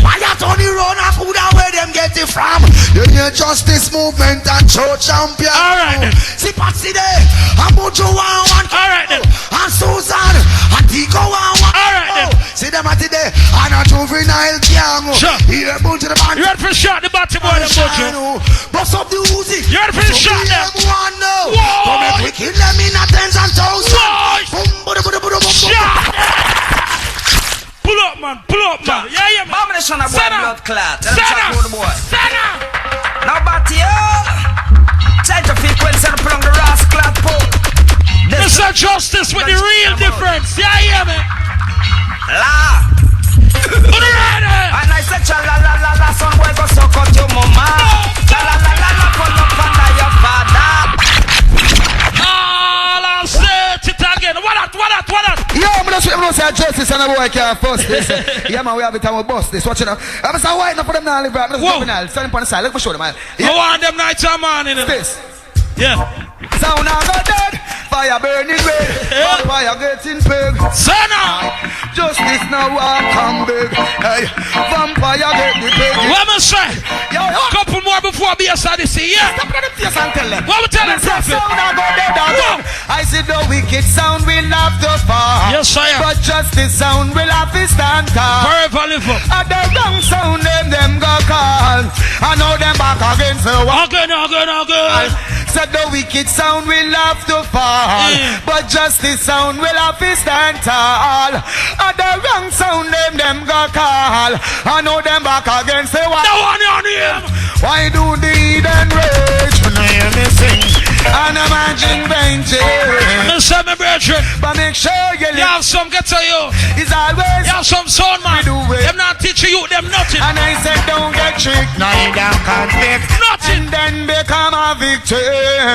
Why you turn the road and put out where them get it from? You hear justice movement and church champion. Alright then. See Patsy there. And Buju one. Alright then. And Susan. And Tico one. Alright then. See them at today. And a juvenile gang. Sure. Here Buju the band. You ready for shot the batty boy, the Buju? Bust up the Uzi. You ready for the shot them? One now. Whoa. Come and we kill them in a tens and thousands. Whoa. Shot! Pull up, man. Yeah, man. Abomination of Senna. blood clot. Senna. Now, Batio. Change the frequency and put on the rascal pole. Mr. Justice with the real difference. Yeah, man. La. Put it right there. And I said, cha la la la la, son boy go suck out your mama. La la la la la, pull up under your father. I'll say it again. What that? Yo, I'm gonna say justice and a boy can't force this. Yeah, man, we have it and we bust this. Watch it now. I'm gonna say white enough for them now, live right. I'm gonna say stand on the side. Look for sure, man. I want them nights and morning. This. Yeah. Sound now go dead. Fire burning red. Vampire getting big. Senna. Justice now walk come big. Hey, vampire get the big. What me say? Yo. Couple more before BSIDC, yeah. Stop the face and tell them. What we tell them, Prophet? Sound now go dead. I see the wicked sound will have to fall. Yes, I am. But justice sound will have to stand tall. Forever live up. And the wrong sound them go call. I know them back again so Again. said the wicked sound will have to fall. But justice sound will have to stand tall. And the wrong sound them go call. I know them back again say what? No one on him. Why do the heathen rage when I hear me sing? And imagine vengeance. Listen, my brethren. But make sure you have some get to you. It's always you have some son, man. Them not teaching you them nothing. And I said don't get tricked, neither convict. Nothing. And then become a victim.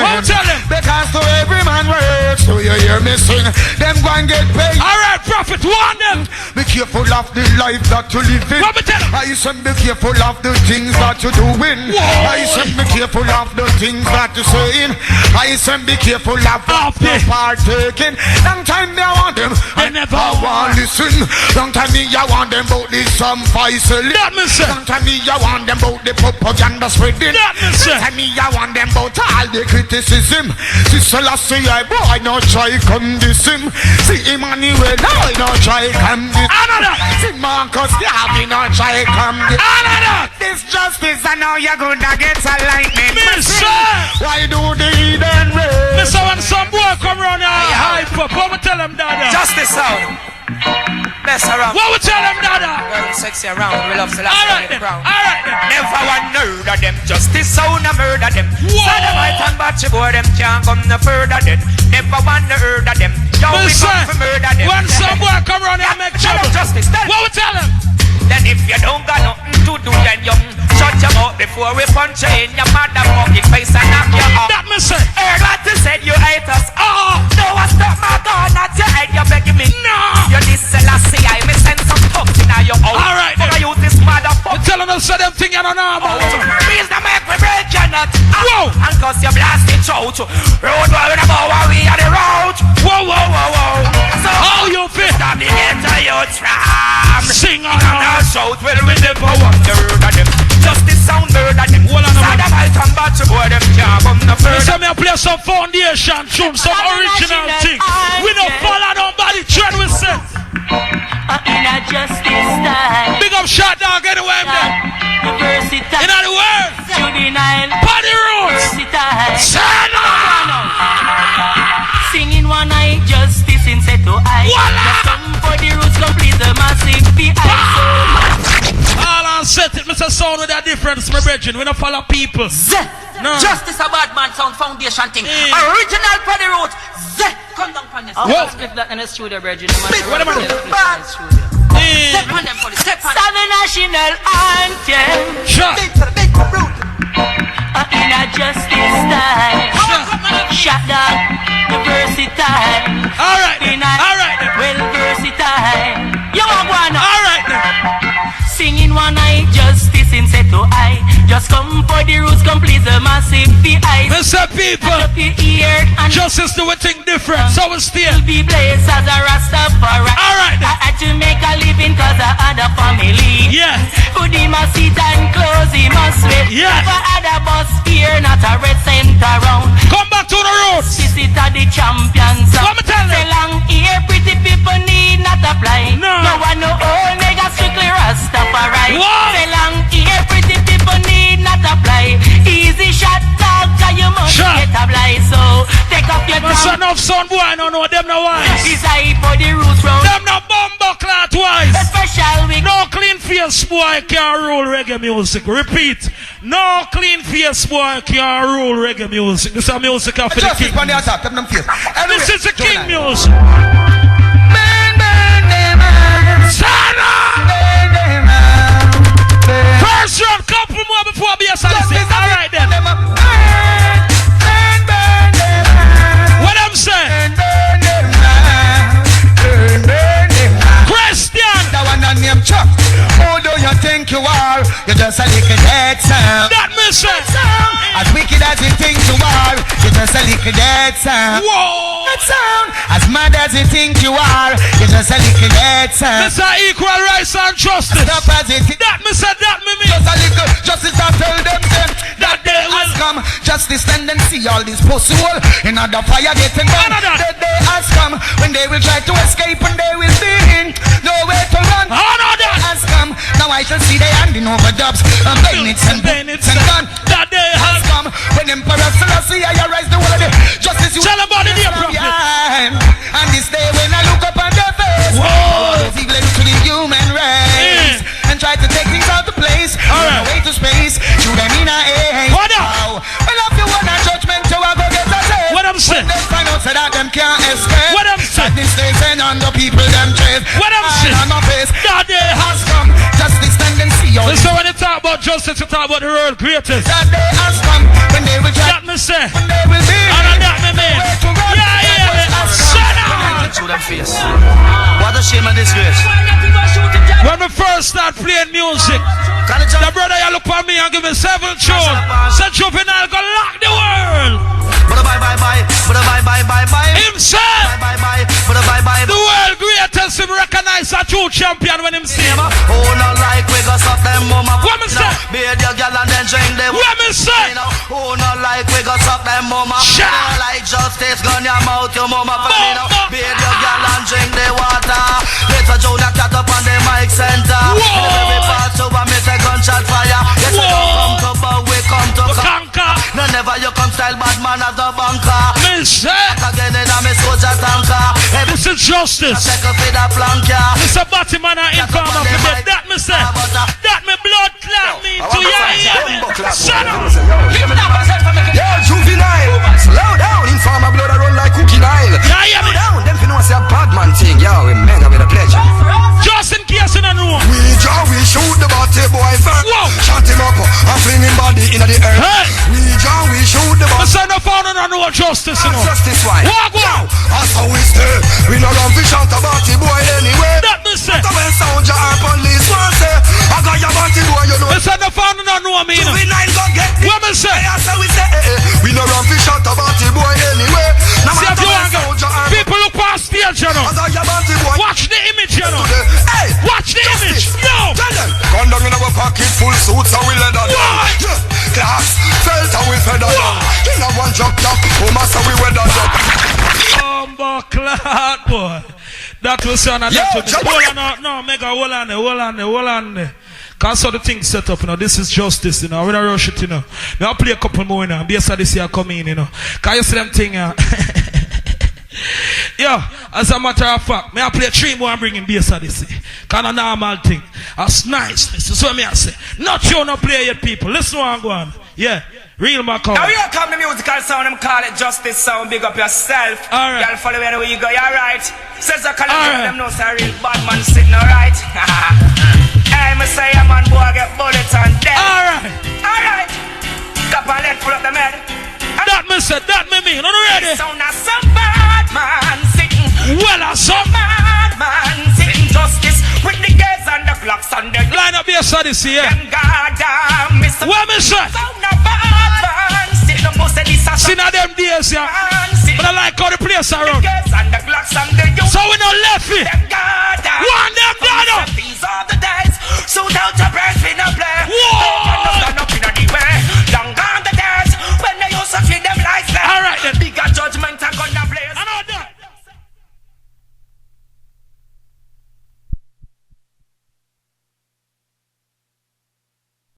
What tell them? Because to every man works. So you hear me sing, them go and get paid. Alright, Prophet, warn them. Be careful of the life that you live in. What me tell them? I said be careful of the things that you're doing. I said be careful of the things that you're saying. I say be careful of what you partaking. Long time me I want them, They never want listen. Long time me I want them about this some Faisal. That me say. Long time me I want them about the propaganda spreading. That me say. Long time me I want them about all the criticism. Sister Lassie, I boy no try come this him. See Emmanuel, I no try come this. Another. See Marcus, Gavi no try come this. Another. This justice I know you're gonna get a lightning. Mister. Why do the Eden rain? Mister, when some boy come around here, hype up, what we tell them, Dada? Justice sound. Best around. What we tell them, Dada? Girl, sexy around. We love to laugh Alright the then, crown. alright then. Never one murder them. Justice sound a murder them. Sodomite and batchy boy them can't come no further then. Never one murder them. Yo, we Mister, come for murder them. when some boy come around here, make Tell trouble. them justice. Tell What we tell them? Then if you don't got nothing to do, then you shut your mouth before we punch you in your motherfucking face and knock you off. That me say. Heard what you said, you hate us. Oh, no, I stop my gun at your head, you're begging me. No. You this Selassie, I may send some thugs in your house. Alright But I then. use this motherfucker. You telling us so them thing you don't know about. Please don't make me break your nut. Whoa. And cause you blast it out. Road boy with a bow, we are the road. Whoa, whoa, whoa, whoa. So How you feel? stop the ghetto youth from. Sing on And now. I shout, well, with the power, murder them. Justice sound, murder them. Hold on a minute. Sodomite and batchy boy, them can't come no further. So me a play some foundation tune, some original thing. We don't follow nobody trend we say. In a justice style. Big up shot dog anyway, man. Versatile. In other words, Juvenile. party rules. Versatile. Sana. Singing one eye, justice in set to eye. Voila. Just come for the roots, complete the massive PI. All on set it, Mr. Sound with a difference, my brethren. We don't follow people. No. Justice a bad man sound foundation thing. Mm. Original for the road. Come down from this. Whoa. Split that in the studio, Bridget. What about it? Step on them, police. Step on them. Seven national anthem. Shut. In a justice style. Shut down. Versatile. All right then. All right then. Well versatile. You want one? All right then. Singing one eye, justice in set to eye. Just come for the roots, complete the massive PI. Mr. People, Up your ear and justice do a thing different, so we still. be blessed as a Rastafari. All right then. I had to make a living cause I had a family. Yeah. Put him a seat and clothes him a sweat. Yeah. Never had a bus here, not a red center round. Come back to the roots. This is the champions. What me tell Say them? long ear, pretty people need not apply. No. No one know all mega strictly Rastafari. What? Say long ear, pretty people need not apply. Easy shot dog, cause you must Shot. get a blind. So take off your No son crown. of son boy, I don't know them no wise. This I for the roots round. Them no bumbo clot wise. A special week. No clean face boy can rule reggae music. Repeat. No clean face boy can rule reggae music. This is music for the Justice king. on the attack, tell them face. This is the king music. Burn, burn them out. Sana! Burn them out. Burn. First round, couple more before BS and Justice, all right then. burn them out. Burn, burn, burn them out. What I'm saying? Burn, burn them out. Burn, burn them out. Christian! That one on name Chuck. Who do you think you are? You're just a little dead sound. That mission! As wicked as you think you are, you're just a little dead sound. Whoa! Dead sound. As mad as you think you are, you're just a little dead sound. Mr. Equal Rights and Justice. Stop as you think. That me said, that me mean. Just a little justice I tell them That they will. has come. Justice stand and see all this pussy hole in the fire getting burned. Another. The day has come when they will try to escape and they will be in nowhere to run. Oh no, that. Has come. Now I shall see they handing over dubs and bayonets and bullets and gun. That day Has has. come when Emperor Selassie I rise the world. Justice you Tell about the day, prophet. and this day when I look up on their face, Whoa. those evil to the human race and try to take things out of place. Alright. Away to space, shoot them in a age. What up? Well, if you want a judgment, you are go get a say. What I'm saying? When they find out so that them can't escape. What I'm saying? At this day, send on the people them chase. What I'm And saying? on my face, That day has. has come. Justice stand and see all So when you talk about justice, you talk about the world greatest. that day has come when they will try. That me say. When they will be. And that me mean. Yeah, yeah, shut up! Through them face. What a shame and disgrace. When we first start playing music, the brother you look at me and give me 7 tunes. Said Juvenile go lock the world. But the Bible champion when him see. Who not like we go suck them mama? What me say? Beard your girl and then drink them. What me say? Who not like we go suck them mama? Shut. Like justice gun your mouth your mama. Beard your girl and drink the water. Little Jonah cat up on the mic center. Every part over me say gunshot fire. Yes, we don't come to bow, we come to conquer. No, never you come style bad man as a bunker. Me say. Again in a me soldier tanker. This is justice. Take a feed a plank, yeah. It's a body man and income of the bed. That me say. That me blood clot me to ya. Shut up. Yo, juvenile. Slow down. Informer blood a run like cookie Nile. Yeah, me down. Them finna say a bad man thing. Yo, we mega with a pleasure. Just in case you don't know. We shoot the body boy first. Whoa. Shot him up and fling him body in the earth. Hey. We shoot the body. I said no found on no justice, you know. Justice why? Walk. That's how we stay. We no run fi shot a body boy anyway. That me say. So when soldier or police want say, I got your body boy, you know. I said no found on no me, you know. Juvenile go get it. What me say? That's how we say. We no run fi shot a body boy anyway. No See if matter you when want soldier or people look past stage, you know. I got your body boy. Watch the image, you know. Hey, Watch the image. No. tell them. Gun down in our pocket, full suits and we leather down. Class, felt and we feather down. In a one drop top, oh master we weather down. Cloud boy. That was on that. Hold on, no, mega, hold on there. Cause so the thing set up, you know, this is justice, you know, we don't rush it, you know. May I play a couple more, you know, based on this year come in, you know. Cause you see them thing, Yo, as a matter of fact, may I play 3 more and bring in bass of this. Cause a normal thing. That's nice, this is what me I say. Not you no play yet, people. Listen what I'm going. Yeah. Real Macau. Now here come the musical sound, them call it justice sound, big up yourself. Alright. Y'all follow where you go, you alright. Says the color, them know say real bad man sitting alright. Hey, me say a man boy get bullets and dead. Alright. Cap and let pull up the head. That me said, that me mean, are you ready? Sound of some bad man sitting. Well, some bad man sitting justice with the gates and the clocks and the line up here, so this here. Them goddamn Mr. What me say? Sound of bad man sitting. No most of this a see now them days, yeah. But I like how the place around. So we not left it. One them down. These are the days. So down to birds we not play. Whoa.